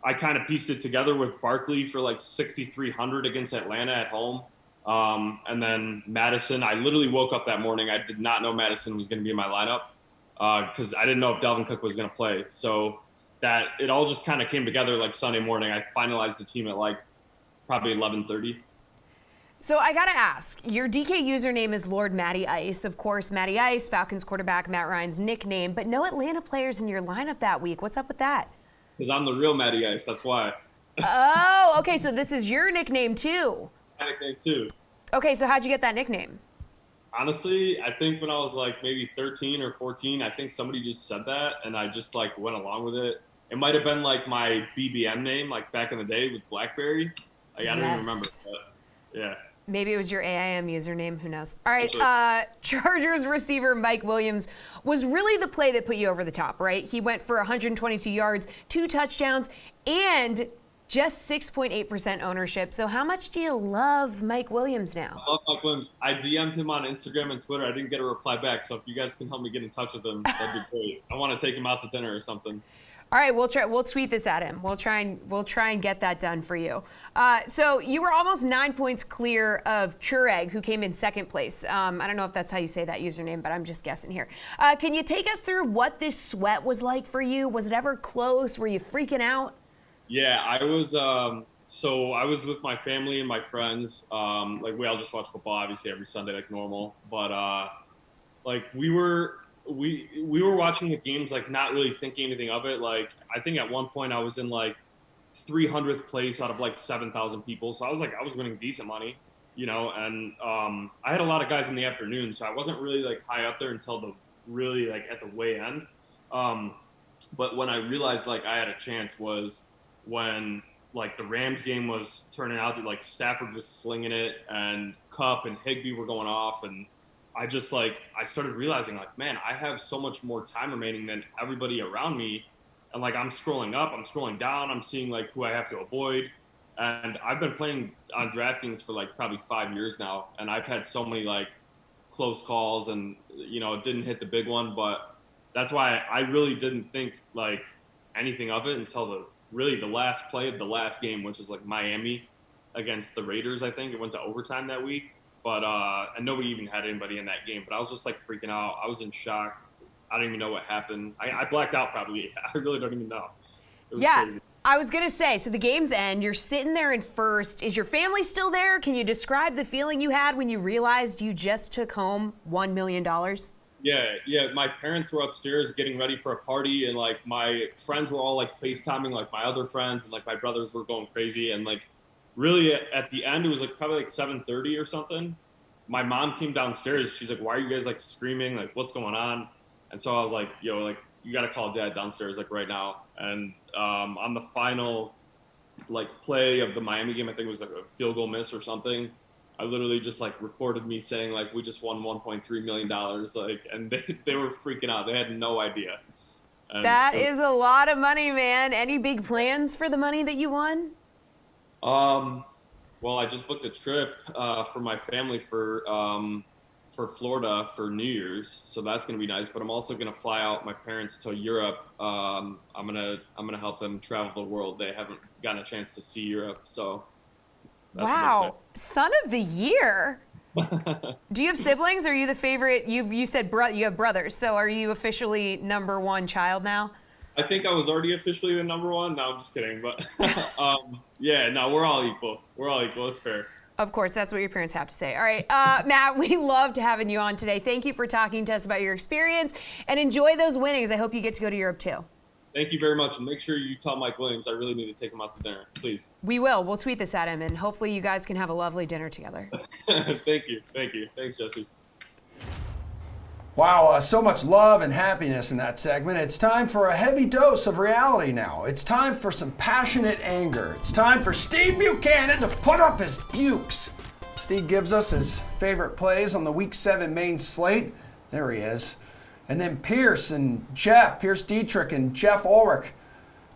I kind of pieced it together with Barkley for like 6,300 against Atlanta at home. And then Madison, I literally woke up that morning. I did not know Madison was going to be in my lineup because I didn't know if Dalvin Cook was going to play. So that it all just kind of came together like Sunday morning. I finalized the team at like probably 11:30. So I got to ask, your DK username is Lord Matty Ice. Of course, Matty Ice, Falcons quarterback Matt Ryan's nickname, but no Atlanta players in your lineup that week. What's up with that? Because I'm the real Matty Ice, that's why. Oh, okay, so this is your nickname too. My nickname too. Okay, so how'd you get that nickname? Honestly, I think when I was like maybe 13 or 14, I think somebody just said that, and I just like went along with it. It might have been like my BBM name, like back in the day with BlackBerry. Like, I don't even remember, but yeah. Maybe it was your AIM username. Who knows? All right. Chargers receiver Mike Williams was really the play that put you over the top, right? He went for 122 yards, 2 touchdowns, and just 6.8% ownership. So how much do you love Mike Williams now? I love Mike Williams. I DM'd him on Instagram and Twitter. I didn't get a reply back. So if you guys can help me get in touch with him, that'd be great. I want to take him out to dinner or something. All right, we'll try. We'll tweet this at him. We'll try and get that done for you. So you were almost 9 points clear of Keurig, who came in second place. I don't know if that's how you say that username, but I'm just guessing here. Can you take us through what this sweat was like for you? Was it ever close? Were you freaking out? Yeah, I was. So I was with my family and my friends. Like we all just watch football, obviously every Sunday, like normal. But like we were watching the games, like not really thinking anything of it. Like I think at one point I was in like 300th place out of like 7,000 people. So I was winning decent money, you know. And I had a lot of guys in the afternoon, so I wasn't really like high up there until the really like at the way end. But when I realized like I had a chance was when like the Rams game was turning out to like Stafford was slinging it and Kupp and Higbee were going off, and I just like I started realizing like, man, I have so much more time remaining than everybody around me. And like I'm scrolling up, I'm scrolling down, I'm seeing like who I have to avoid. And I've been playing on DraftKings for like probably 5 years now, and I've had so many like close calls, and you know, it didn't hit the big one, but that's why I really didn't think like anything of it until the last play of the last game, which was like Miami against the Raiders. I think it went to overtime that week. But and nobody even had anybody in that game. But I was just like freaking out. I was in shock. I don't even know what happened. I blacked out probably. I really don't even know. It was crazy. I was gonna say. So the game's end. You're sitting there in first. Is your family still there? Can you describe the feeling you had when you realized you just took home $1 million? Yeah. My parents were upstairs getting ready for a party, and like my friends were all like FaceTiming like my other friends, and like my brothers were going crazy, and like. Really, at the end, it was like probably like 7:30 or something. My mom came downstairs. She's like, "Why are you guys like screaming? Like, what's going on?" And so I was like, "Yo, like, you gotta call Dad downstairs like right now." And on the final like play of the Miami game, I think it was like a field goal miss or something. I literally just like recorded me saying like, "We just won $1.3 million," like, and they were freaking out. They had no idea. And that is a lot of money, man. Any big plans for the money that you won? Well, I just booked a trip for my family for Florida for New Year's, so that's gonna be nice. But I'm also gonna fly out my parents to Europe. I'm gonna help them travel the world. They haven't gotten a chance to see Europe, so. That's wow, son of the year. Do you have siblings? Or are you the favorite? You said you have brothers, so are you officially number one child now? I think I was already officially the number one. No, I'm just kidding. But yeah, no, we're all equal. We're all equal. It's fair. Of course, that's what your parents have to say. All right, Matt, we loved having you on today. Thank you for talking to us about your experience, and enjoy those winnings. I hope you get to go to Europe too. Thank you very much, and make sure you tell Mike Williams I really need to take him out to dinner, please. We will. We'll tweet this at him, and hopefully you guys can have a lovely dinner together. Thank you. Thanks, Jesse. Wow, so much love and happiness in that segment. It's time for a heavy dose of reality now. It's time for some passionate anger. It's time for Steve Buchanan to put up his bukes. Steve gives us his favorite plays on the Week 7 main slate. There he is. And then Pierce Dietrich and Jeff Ulrich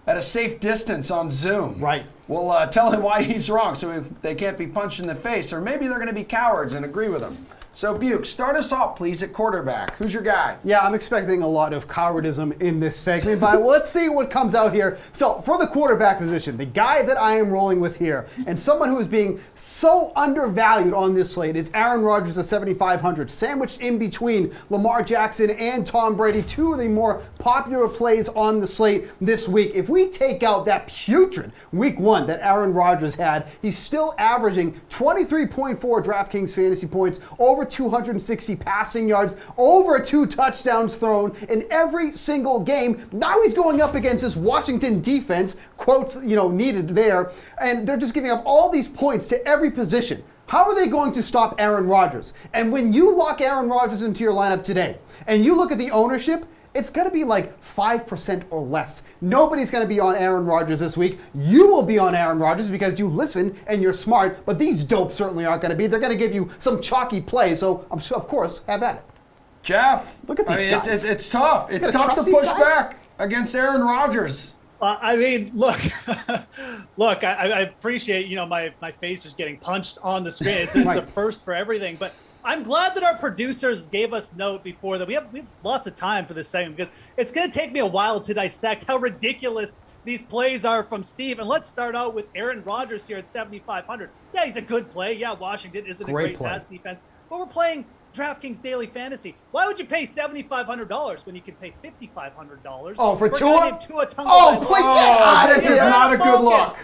at a safe distance on Zoom. Right. We'll tell him why he's wrong so they can't be punched in the face, or maybe they're going to be cowards and agree with him. So, Buke, start us off, please, at quarterback. Who's your guy? Yeah, I'm expecting a lot of cowardism in this segment, but let's see what comes out here. So, for the quarterback position, the guy that I am rolling with here, and someone who is being so undervalued on this slate, is Aaron Rodgers at 7,500, sandwiched in between Lamar Jackson and Tom Brady, two of the more popular plays on the slate this week. If we take out that putrid week 1 that Aaron Rodgers had, he's still averaging 23.4 DraftKings fantasy points, over 260 passing yards, over 2 touchdowns thrown in every single game. Now he's going up against this Washington defense, quotes, needed there, and they're just giving up all these points to every position. How are they going to stop Aaron Rodgers? And when you lock Aaron Rodgers into your lineup today, and you look at the ownership, it's going to be like 5% or less. Nobody's going to be on Aaron Rodgers this week. You will be on Aaron Rodgers because you listen and you're smart, but these dopes certainly aren't going to be. They're going to give you some chalky play, so of course, have at it. Jeff, look at these guys. It's tough. It's tough to push back against Aaron Rodgers. Look, I appreciate, my face is getting punched on the screen. It's a first for everything, but I'm glad that our producers gave us note before that we have lots of time for this segment, because it's going to take me a while to dissect how ridiculous these plays are from Steve. And let's start out with Aaron Rodgers here at 7,500. Yeah, he's a good play. Yeah, Washington isn't a great pass defense, but we're playing DraftKings Daily Fantasy. Why would you pay $7,500 when you can pay $5,500? Oh, for Tua? This is not a good look.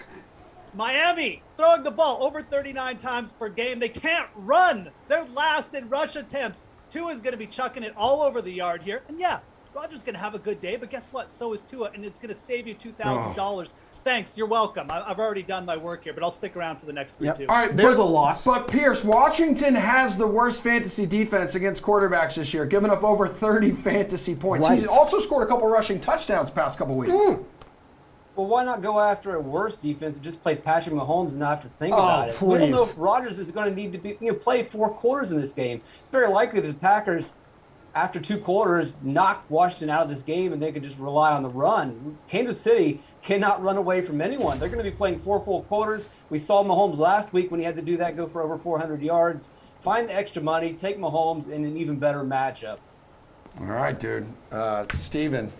Miami throwing the ball over 39 times per game. They can't run. They're last in rush attempts. Tua is going to be chucking it all over the yard here. And yeah, Rodgers is going to have a good day, but guess what? So is Tua, and it's going to save you $2,000. Thanks. You're welcome. I've already done my work here, but I'll stick around for the next 3 too. All right, there's a loss. But Pierce, Washington has the worst fantasy defense against quarterbacks this year, giving up over 30 fantasy points. Right. He's also scored a couple rushing touchdowns past couple weeks. Well, why not go after a worse defense and just play Patrick Mahomes and not have to think about it? Please. We don't know if Rodgers is going to need to play 4 quarters in this game. It's very likely that the Packers, after 2 quarters, knock Washington out of this game and they could just rely on the run. Kansas City cannot run away from anyone. They're going to be playing 4 full quarters. We saw Mahomes last week when he had to do that, go for over 400 yards. Find the extra money, take Mahomes in an even better matchup. All right, dude. Steven.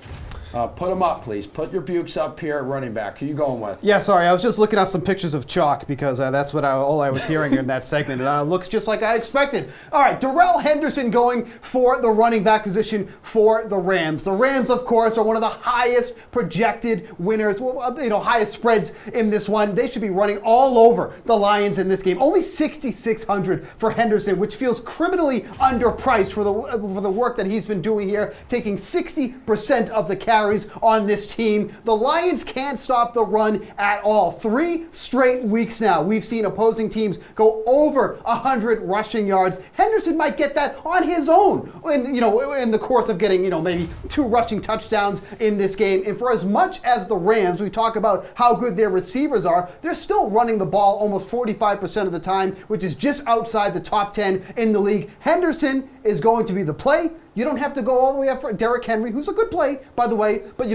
Put them up, please. Put your Bukes up here at running back. Who are you going with? Yeah, sorry. I was just looking up some pictures of chalk because that's what all I was hearing in that segment. And it looks just like I expected. All right, Darrell Henderson going for the running back position for the Rams. The Rams, of course, are one of the highest projected winners, highest spreads in this one. They should be running all over the Lions in this game. Only 6,600 for Henderson, which feels criminally underpriced for the work that he's been doing here, taking 60% of the carries on this team. The Lions can't stop the run at all. 3 straight weeks now, we've seen opposing teams go over 100 rushing yards. Henderson might get that on his own in the course of getting, maybe 2 rushing touchdowns in this game. And for as much as the Rams, we talk about how good their receivers are, they're still running the ball almost 45% of the time, which is just outside the top 10 in the league. Henderson is going to be the play. You don't have to go all the way up for Derrick Henry, who's a good play, by the way. But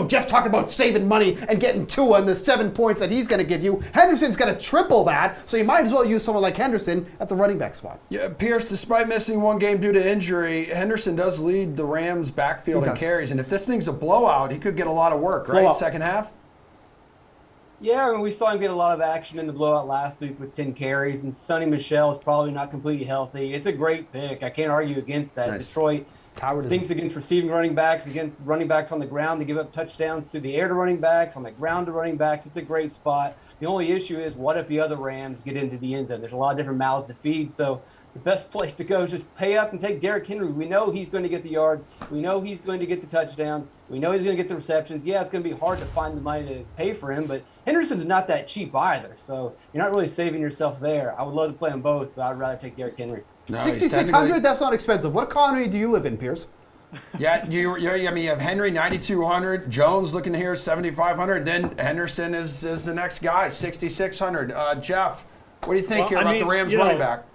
Jeff's talking about saving money and getting Tua and the 7 points that he's going to give you. Henderson's going to triple that, so you might as well use someone like Henderson at the running back spot. Yeah, Pierce, despite missing 1 game due to injury, Henderson does lead the Rams' backfield in carries. And if this thing's a blowout, he could get a lot of work, right? Second half? Yeah, we saw him get a lot of action in the blowout last week with 10 carries, and Sonny Michel is probably not completely healthy. It's a great pick. I can't argue against that. Nice. Detroit stinks against receiving running backs, against running backs on the ground. They give up touchdowns through the air to running backs, on the ground to running backs. It's a great spot. The only issue is, what if the other Rams get into the end zone? There's a lot of different mouths to feed, so the best place to go is just pay up and take Derrick Henry. We know he's going to get the yards. We know he's going to get the touchdowns. We know he's going to get the receptions. Yeah, it's going to be hard to find the money to pay for him, but Henderson's not that cheap either, so you're not really saving yourself there. I would love to play them both, but I'd rather take Derrick Henry. No, 6,600? That's not expensive. What economy do you live in, Pierce? Yeah, you have Henry 9,200, Jones looking here 7,500, then Henderson is the next guy 6,600. Jeff, what do you think about the Rams running back?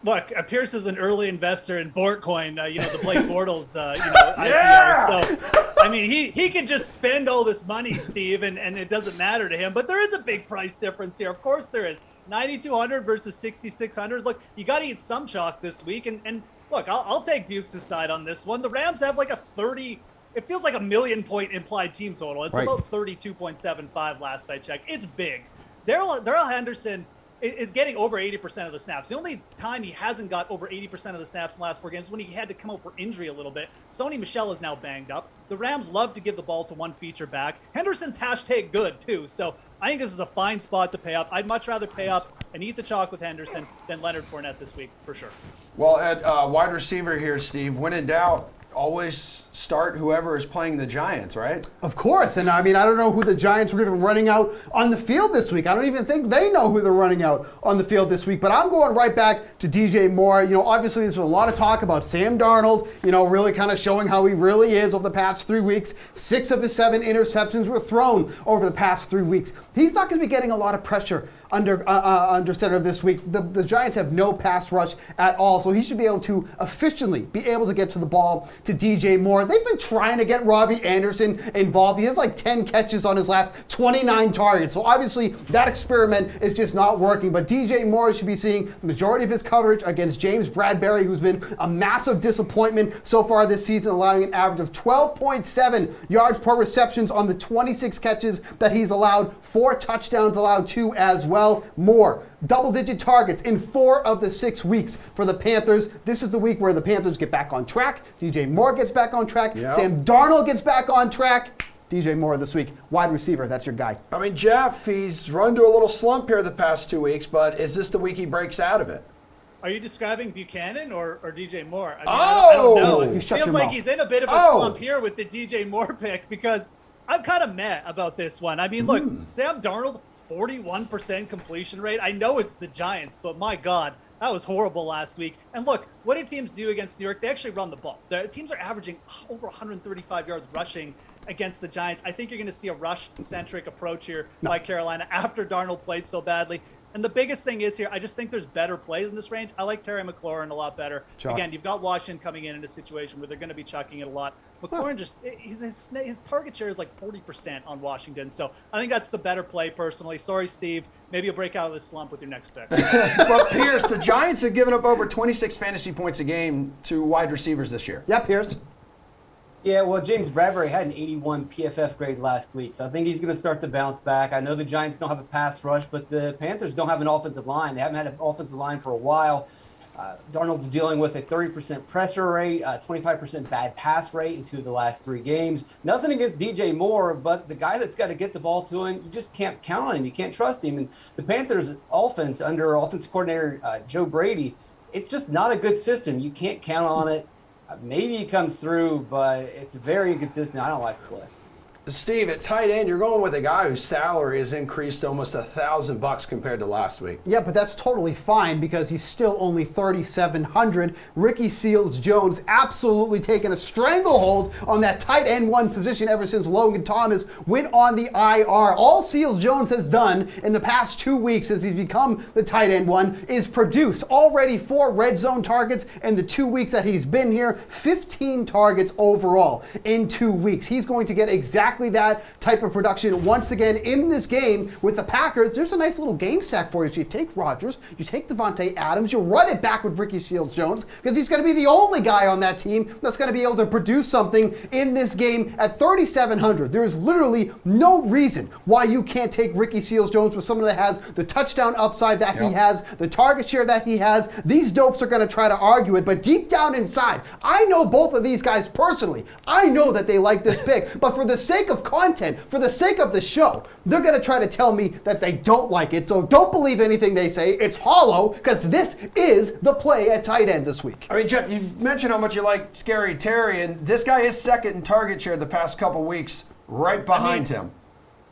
Look, Pierce is an early investor in Bortcoin, the Blake Bortles, yeah! IPO. So, mean, he can just spend all this money, Steve, and it doesn't matter to him. But there is a big price difference here. Of course there is. 9,200 versus 6,600. Look, you got to eat some chalk this week. And look, I'll take Bukes' side on this one. The Rams have like a 30. It feels like a 1,000,000-point implied team total. It's about 32.75 last I checked. It's big. Darrell Henderson is getting over 80% of the snaps. The only time he hasn't got over 80% of the snaps in the last 4 games is when he had to come out for injury a little bit. Sony Michel is now banged up. The Rams love to give the ball to one feature back. Henderson's hashtag good, too. So I think this is a fine spot to pay up. I'd much rather pay up and eat the chalk with Henderson than Leonard Fournette this week, for sure. Well, at wide receiver here, Steve, when in doubt, always start whoever is playing the Giants, right? Of course, and I mean, I don't know who the Giants were even running out on the field this week. I don't even think they know who they're running out on the field this week, but I'm going right back to DJ Moore. You know, obviously there's been a lot of talk about Sam Darnold, you know, really kind of showing how he really is over the past 3 weeks. 6 of his 7 interceptions were thrown over the past 3 weeks. He's not going to be getting a lot of pressure under center this week. The Giants have no pass rush at all, so he should be able to efficiently be able to get to the ball to DJ Moore. They've been trying to get Robbie Anderson involved. He has like 10 catches on his last 29 targets, so obviously that experiment is just not working, but DJ Moore should be seeing the majority of his coverage against James Bradbury, who's been a massive disappointment so far this season, allowing an average of 12.7 yards per receptions on the 26 catches that he's allowed, 4 touchdowns allowed too as well. More double-digit targets in 4 of the 6 weeks for the Panthers. This is the week where the Panthers get back on track. DJ Moore gets back on track. Yep. Sam Darnold gets back on track. DJ Moore this week, wide receiver. That's your guy. I mean, Jeff, he's run to a little slump here the past 2 weeks, but is this the week he breaks out of it? Are you describing Buchanan or DJ Moore? I mean, I don't know. It feels like he's in a bit of a slump here with the DJ Moore pick because I'm kind of mad about this one. I mean, look, Sam Darnold, 41% completion rate. I know it's the Giants, but my God, that was horrible last week. And look, what did teams do against New York? They actually run the ball. The teams are averaging over 135 yards rushing against the Giants. I think you're going to see a rush-centric approach here by Carolina after Darnold played so badly. And the biggest thing is here, I just think there's better plays in this range. I like Terry McLaurin a lot better. Again, you've got Washington coming in a situation where they're going to be chucking it a lot. McLaurin his target share is like 40% on Washington. So I think that's the better play personally. Sorry, Steve. Maybe you'll break out of this slump with your next pick. But Pierce, the Giants have given up over 26 fantasy points a game to wide receivers this year. Yeah, Pierce. Yeah, well, James Bradbury had an 81 PFF grade last week, so I think he's going to start to bounce back. I know the Giants don't have a pass rush, but the Panthers don't have an offensive line. They haven't had an offensive line for a while. Darnold's dealing with a 30% pressure rate, 25% bad pass rate in 2 of the last 3 games. Nothing against DJ Moore, but the guy that's got to get the ball to him, you just can't count on him. You can't trust him. And the Panthers' offense under offensive coordinator Joe Brady, it's just not a good system. You can't count on it. Maybe he comes through, but it's very inconsistent. I don't like the play. Steve, at tight end, you're going with a guy whose salary has increased almost $1,000 compared to last week. Yeah, but that's totally fine because he's still only $3,700. Ricky Seals-Jones absolutely taken a stranglehold on that tight end 1 position ever since Logan Thomas went on the IR. All Seals-Jones has done in the past 2 weeks as he's become the tight end 1 is produce already 4 red zone targets in the 2 weeks that he's been here, 15 targets overall in 2 weeks. He's going to get exactly that type of production once again in this game with the Packers. There's a nice little game stack for you. So you take Rodgers, you take Devontae Adams, you run it back with Ricky Seals-Jones because he's going to be the only guy on that team that's going to be able to produce something in this game at 3,700. There is literally no reason why you can't take Ricky Seals-Jones with someone that has the touchdown upside that he has, the target share that he has. These dopes are going to try to argue it, but deep down inside, I know both of these guys personally. I know that they like this pick, but for the sake of content, for the sake of the show, they're going to try to tell me that they don't like it. So don't believe anything they say. It's hollow because this is the play at tight end this week. I mean, Jeff, you mentioned how much you like Scary Terry, and this guy is second in target share the past couple weeks, right behind him.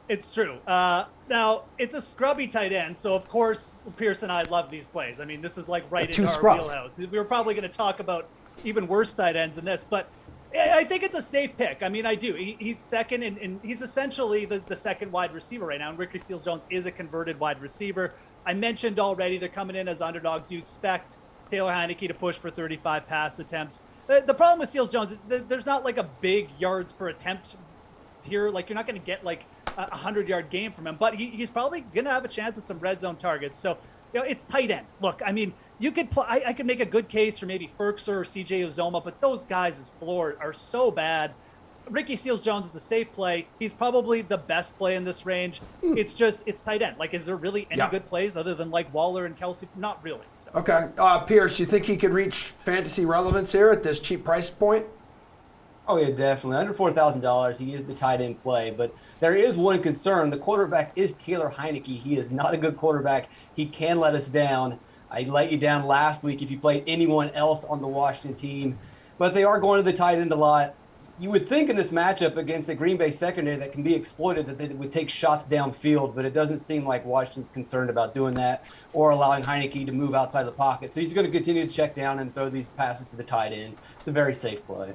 It's true. Now, it's a scrubby tight end, so of course, Pierce and I love these plays. I mean, this is like right in our wheelhouse. We were probably going to talk about even worse tight ends than this, but I think it's a safe pick. I mean, I do. He's second, and he's essentially the second wide receiver right now. And Ricky Seals-Jones is a converted wide receiver. I mentioned already they're coming in as underdogs. You expect Taylor Heineke to push for 35 pass attempts. The problem with Seals-Jones is there's not like a big yards per attempt here. Like you're not going to get like a 100-yard game from him, but he's probably going to have a chance at some red zone targets. So, it's tight end. Look, I mean, you could I could make a good case for maybe Ferkser or CJ Uzoma, but those guys' floor are so bad. Ricky Seals-Jones is a safe play. He's probably the best play in this range. It's tight end. Like, is there really any good plays other than like Waller and Kelsey? Not really. So. Okay. Pierce, you think he could reach fantasy relevance here at this cheap price point? Oh, yeah, definitely. Under $4,000, he is the tight end play. But there is one concern. The quarterback is Taylor Heineke. He is not a good quarterback. He can let us down. I let you down last week if you played anyone else on the Washington team. But they are going to the tight end a lot. You would think in this matchup against the Green Bay secondary that can be exploited that they would take shots downfield, but it doesn't seem like Washington's concerned about doing that or allowing Heineke to move outside the pocket. So he's going to continue to check down and throw these passes to the tight end. It's a very safe play.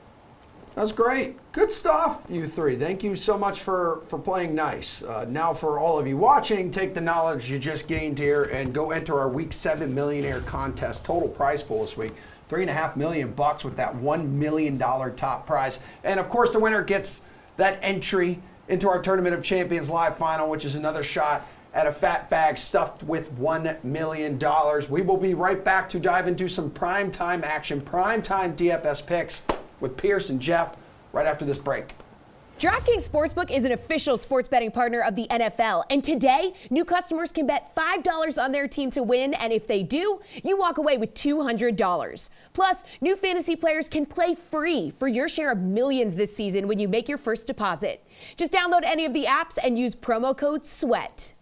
That's great. Good stuff, you three. Thank you so much for playing nice. Now for all of you watching, take the knowledge you just gained here and go enter our Week 7 Millionaire Contest. Total prize pool this week, $3.5 million with that $1 million top prize. And of course, the winner gets that entry into our Tournament of Champions live final, which is another shot at a fat bag stuffed with $1 million. We will be right back to dive into some primetime action, primetime DFS picks with Pierce and Jeff right after this break. DraftKings Sportsbook is an official sports betting partner of the NFL. And today, new customers can bet $5 on their team to win. And if they do, you walk away with $200. Plus, new fantasy players can play free for your share of millions this season when you make your first deposit. Just download any of the apps and use promo code SWEAT.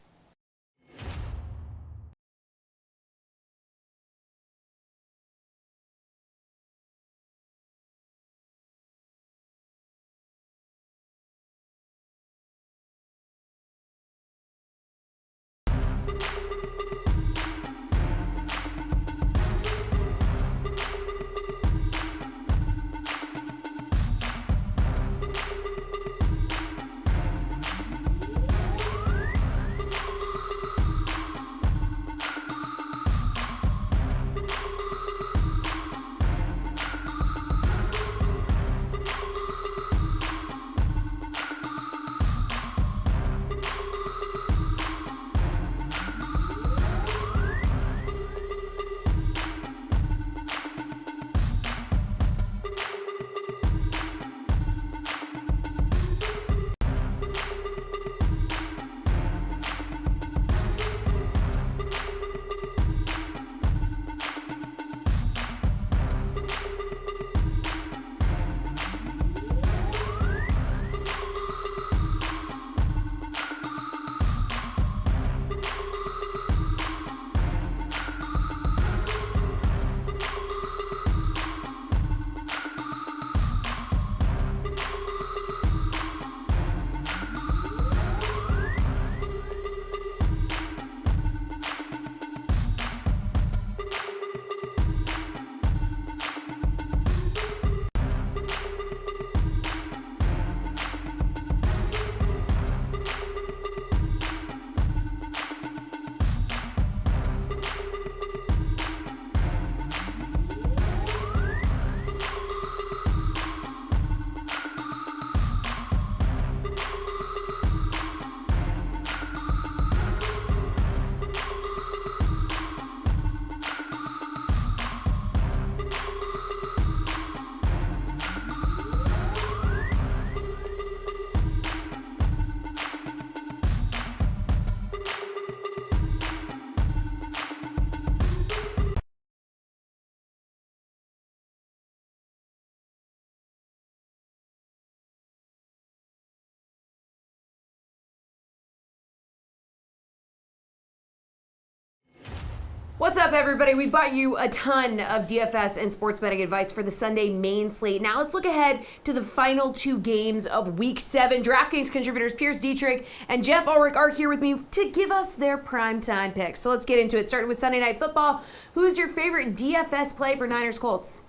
What's up, everybody? We brought you a ton of DFS and sports betting advice for the Sunday main slate. Now let's look ahead to the final two games of Week 7. DraftKings contributors Pierce Dietrich and Jeff Ulrich are here with me to give us their primetime picks. So let's get into it, starting with Sunday Night Football. Who's your favorite DFS play for Niners Colts?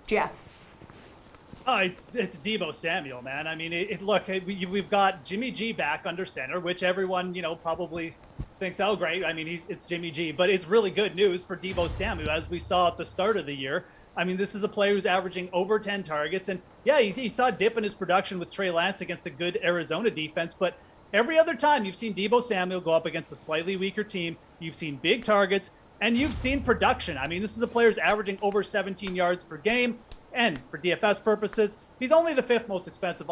Jeff. Oh, it's Deebo Samuel, man. I mean, look, we've got Jimmy G back under center, which everyone, probably thinks, oh, great. I mean, it's Jimmy G. But it's really good news for Deebo Samuel, as we saw at the start of the year. I mean, this is a player who's averaging over 10 targets. And, yeah, he saw a dip in his production with Trey Lance against a good Arizona defense. But every other time you've seen Deebo Samuel go up against a slightly weaker team, you've seen big targets, and you've seen production. I mean, this is a player who's averaging over 17 yards per game. And for DFS purposes, he's only the 5th most expensive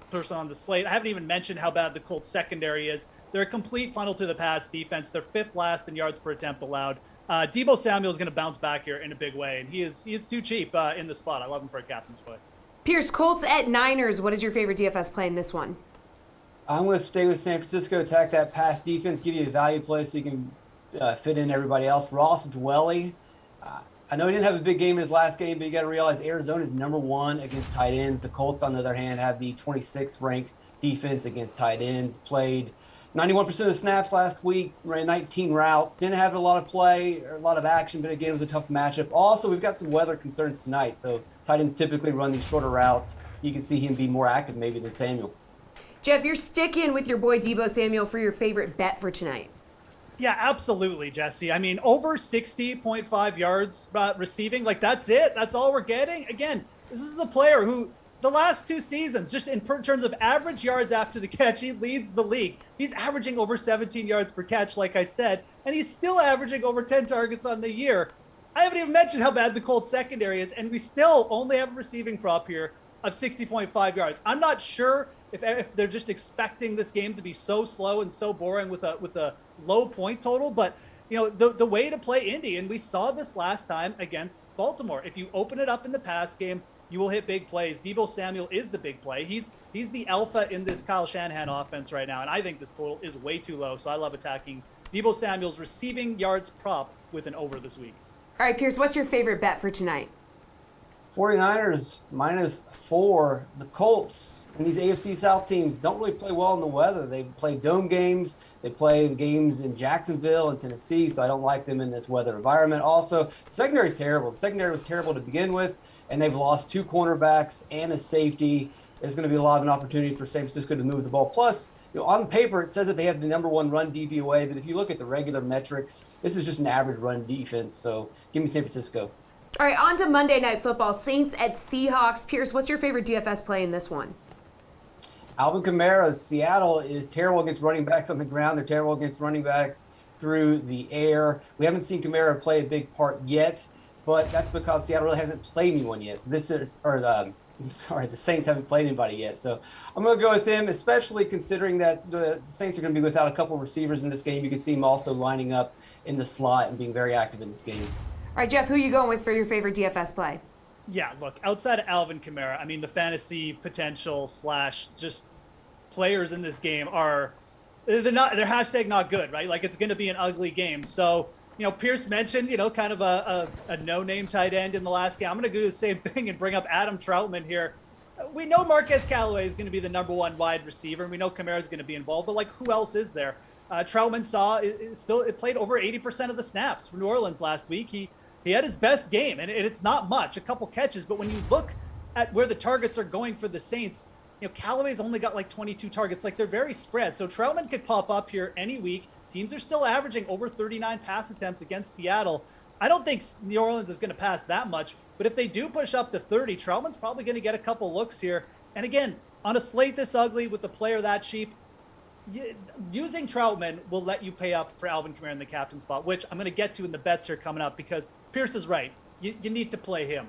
person on the slate. I haven't even mentioned how bad the Colts secondary is. They're a complete funnel to the pass defense. They're 5th last in yards per attempt allowed. Deebo Samuel is going to bounce back here in a big way, and he is too cheap in the spot. I love him for a captain's play. Pierce, Colts at Niners. What is your favorite DFS play in this one? I'm going to stay with San Francisco, attack that pass defense, give you a value play so you can fit in everybody else. Ross Dwelly. I know he didn't have a big game in his last game, but you got to realize Arizona is number 1 against tight ends. The Colts, on the other hand, have the 26th ranked defense against tight ends. Played 91% of the snaps last week, ran 19 routes. Didn't have a lot of play or a lot of action, but again, it was a tough matchup. Also, we've got some weather concerns tonight, so tight ends typically run these shorter routes. You can see him be more active maybe than Samuel. Jeff, you're sticking with your boy Deebo Samuel for your favorite bet for tonight. Yeah, absolutely, Jesse. I mean, over 60.5 yards receiving, like that's it. That's all we're getting. Again, this is a player who the last 2 seasons, just in terms of average yards after the catch, he leads the league. He's averaging over 17 yards per catch, like I said, and he's still averaging over 10 targets on the year. I haven't even mentioned how bad the Colts secondary is, and we still only have a receiving prop here of 60.5 yards. I'm not sure if they're just expecting this game to be so slow and so boring with a low point total, but you know, the way to play Indy, and we saw this last time against Baltimore. If you open it up in the pass game, you will hit big plays. Deebo Samuel is the big play. He's the alpha in this Kyle Shanahan offense right now, and I think this total is way too low, so I love attacking Deebo Samuel's receiving yards prop with an over this week. All right, Pierce, what's your favorite bet for tonight? 49ers -4. The Colts and these AFC South teams don't really play well in the weather. They play dome games. They play the games in Jacksonville and Tennessee, so I don't like them in this weather environment. Also, the secondary is terrible. The secondary was terrible to begin with, and they've lost 2 cornerbacks and a safety. There's going to be a lot of an opportunity for San Francisco to move the ball. Plus, you know, on paper, it says that they have the #1 run DVOA, but if you look at the regular metrics, this is just an average run defense. So give me San Francisco. All right, on to Monday Night Football. Saints at Seahawks. Pierce, what's your favorite DFS play in this one? Alvin Kamara. Seattle is terrible against running backs on the ground. They're terrible against running backs through the air. We haven't seen Kamara play a big part yet, but that's because Seattle really hasn't played anyone yet. So the Saints haven't played anybody yet. So I'm going to go with them, especially considering that the Saints are going to be without a couple receivers in this game. You can see them also lining up in the slot and being very active in this game. All right, Jeff, who are you going with for your favorite DFS play? Yeah, look, outside of Alvin Kamara, I mean, the fantasy potential / just players in this game they're hashtag not good, right? Like, it's going to be an ugly game. So, you know, Pierce mentioned, you know, kind of a no-name tight end in the last game. I'm going to do the same thing and bring up Adam Troutman here. We know Marquez Callaway is going to be the #1 wide receiver, and we know Kamara is going to be involved, but, like, who else is there? Troutman it played over 80% of the snaps for New Orleans last week. He had his best game, and it's not much, a couple catches. But when you look at where the targets are going for the Saints, you know, Callaway's only got like 22 targets. Like, they're very spread. So Troutman could pop up here any week. Teams are still averaging over 39 pass attempts against Seattle. I don't think New Orleans is going to pass that much. But if they do push up to 30, Troutman's probably going to get a couple looks here. And again, on a slate this ugly with a player that cheap, using Troutman will let you pay up for Alvin Kamara in the captain spot, which I'm going to get to in the bets here coming up, because Pierce is right. You need to play him.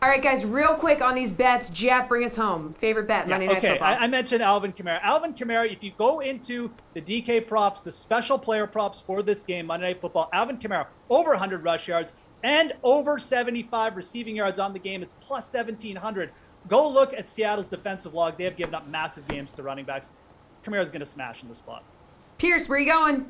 All right, guys, real quick on these bets. Jeff, bring us home. Favorite bet, Monday Night Football. I mentioned Alvin Kamara. Alvin Kamara, if you go into the DK props, the special player props for this game, Monday Night Football, Alvin Kamara, over 100 rush yards and over 75 receiving yards on the game. It's plus 1,700. Go look at Seattle's defensive log. They have given up massive games to running backs. Kamara's going to smash in the spot. Pierce, where are you going?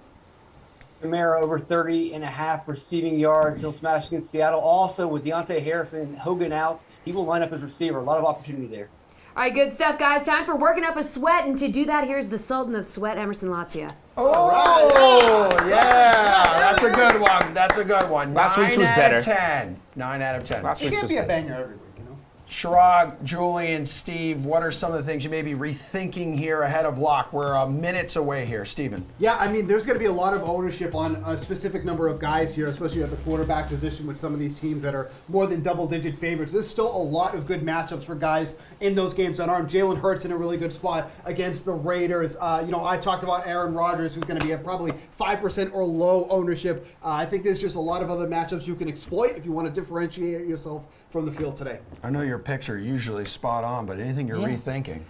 Kamara over 30.5 receiving yards. He'll smash against Seattle. Also, with Deontay Harrison and Hogan out, he will line up as receiver. A lot of opportunity there. All right, good stuff, guys. Time for working up a sweat. And to do that, here's the Sultan of Sweat, Emerson Lotzia. Oh, yeah. That's a good one. That's a good one. Last week's was 9 better. out of 10. 9 out of 10. Last It week's can't was be a better. banger every week, you know? Chirag, Julian, Steve, what are some of the things you may be rethinking here ahead of lock? We're minutes away here. Steven. Yeah, I mean, there's going to be a lot of ownership on a specific number of guys here, especially at the quarterback position with some of these teams that are more than double-digit favorites. There's still a lot of good matchups for guys in those games that aren't. Jalen Hurts in a really good spot against the Raiders. I talked about Aaron Rodgers, who's going to be at probably 5% or low ownership. I think there's just a lot of other matchups you can exploit if you want to differentiate yourself from the field today. I know your picks are usually spot on, but anything you're rethinking?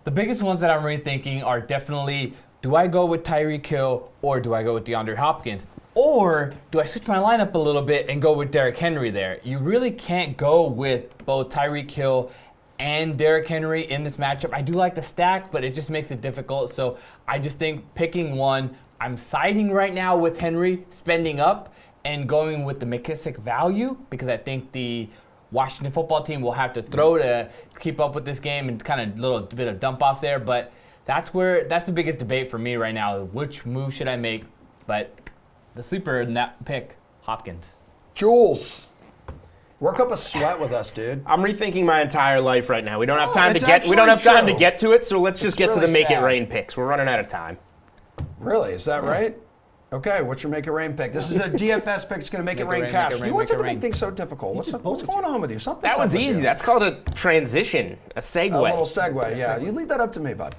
The biggest ones that I'm rethinking are definitely, do I go with Tyreek Hill or do I go with DeAndre Hopkins? Or do I switch my lineup a little bit and go with Derrick Henry there? You really can't go with both Tyreek Hill and Derrick Henry in this matchup. I do like the stack, but it just makes it difficult. So I just think picking one, I'm siding right now with Henry, spending up, and going with the McKissick value because I think the Washington football team will have to throw to keep up with this game and kind of a little bit of dump offs there. But that's the biggest debate for me right now. Which move should I make? But the sleeper in that pick, Hopkins. Jules, work up a sweat with us, dude. I'm rethinking my entire life right now. We don't have time to get. We don't have time to get to it. So let's just get to the make it rain picks. We're running out of time. Really? Is that right? Okay, what's your make it rain pick? This is a DFS pick. It's going to make it rain cash. You want to make things so difficult. What's going on with you? Something's That was up with easy. you. That's called a transition, a segue. A little segue, yeah. You leave that up to me, bud.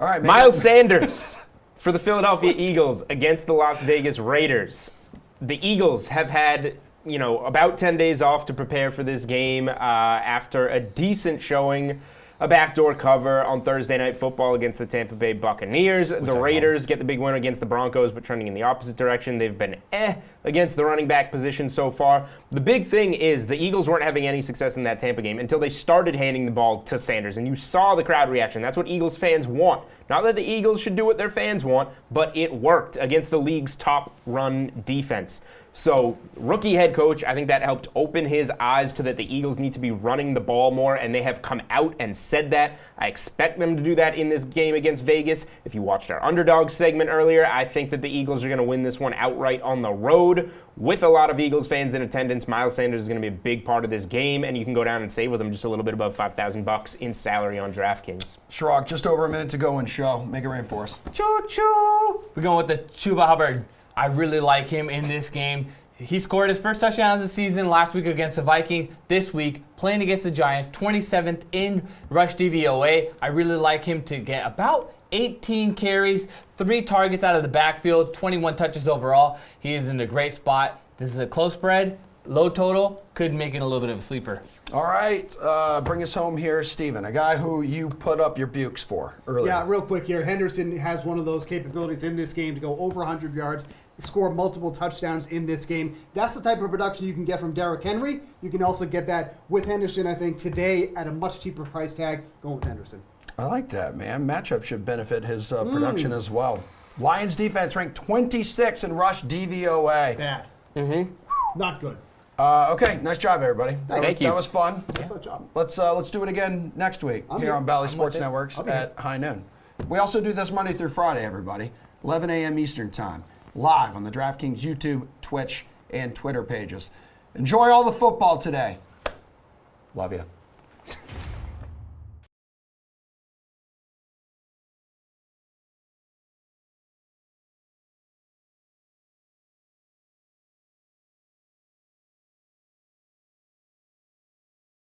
All right, Miles Sanders for the Philadelphia Eagles against the Las Vegas Raiders. The Eagles have had, about 10 days off to prepare for this game after a decent showing, a backdoor cover on Thursday Night Football against the Tampa Bay Buccaneers. The Raiders get the big win against the Broncos, but trending in the opposite direction. They've been against the running back position so far. The big thing is the Eagles weren't having any success in that Tampa game until they started handing the ball to Sanders, and you saw the crowd reaction. That's what Eagles fans want. Not that the Eagles should do what their fans want, but it worked against the league's top run defense. So, rookie head coach, I think that helped open his eyes to that the Eagles need to be running the ball more, and they have come out and said that. I expect them to do that in this game against Vegas. If you watched our underdog segment earlier, I think that the Eagles are going to win this one outright on the road. With a lot of Eagles fans in attendance, Miles Sanders is going to be a big part of this game, and you can go down and save with him just a little bit above $5,000 in salary on DraftKings. Chirag, just over a minute to go in show. Make it rain for us. Choo-choo! We're going with the Chuba Hubbard. I really like him in this game. He scored his first touchdown of the season last week against the Vikings. This week, playing against the Giants, 27th in rush DVOA. I really like him to get about 18 carries, 3 targets out of the backfield, 21 touches overall. He is in a great spot. This is a close spread, low total, could make it a little bit of a sleeper. All right, bring us home here, Steven, a guy who you put up your bukes for earlier. Yeah, real quick here. Henderson has one of those capabilities in this game to go over 100 yards, score multiple touchdowns in this game. That's the type of production you can get from Derrick Henry. You can also get that with Henderson, I think, today at a much cheaper price tag. Going with Henderson. I like that, man. Matchup should benefit his production as well. Lions defense ranked 26 in rush DVOA. Bad. Not good. Okay, nice job, everybody. Thank you. That was fun. Nice job. Let's do it again next week here on Bally Sports Networks at high noon. We also do this Monday through Friday, everybody, 11 a.m. Eastern Time, live on the DraftKings YouTube, Twitch, and Twitter pages. Enjoy all the football today. Love you.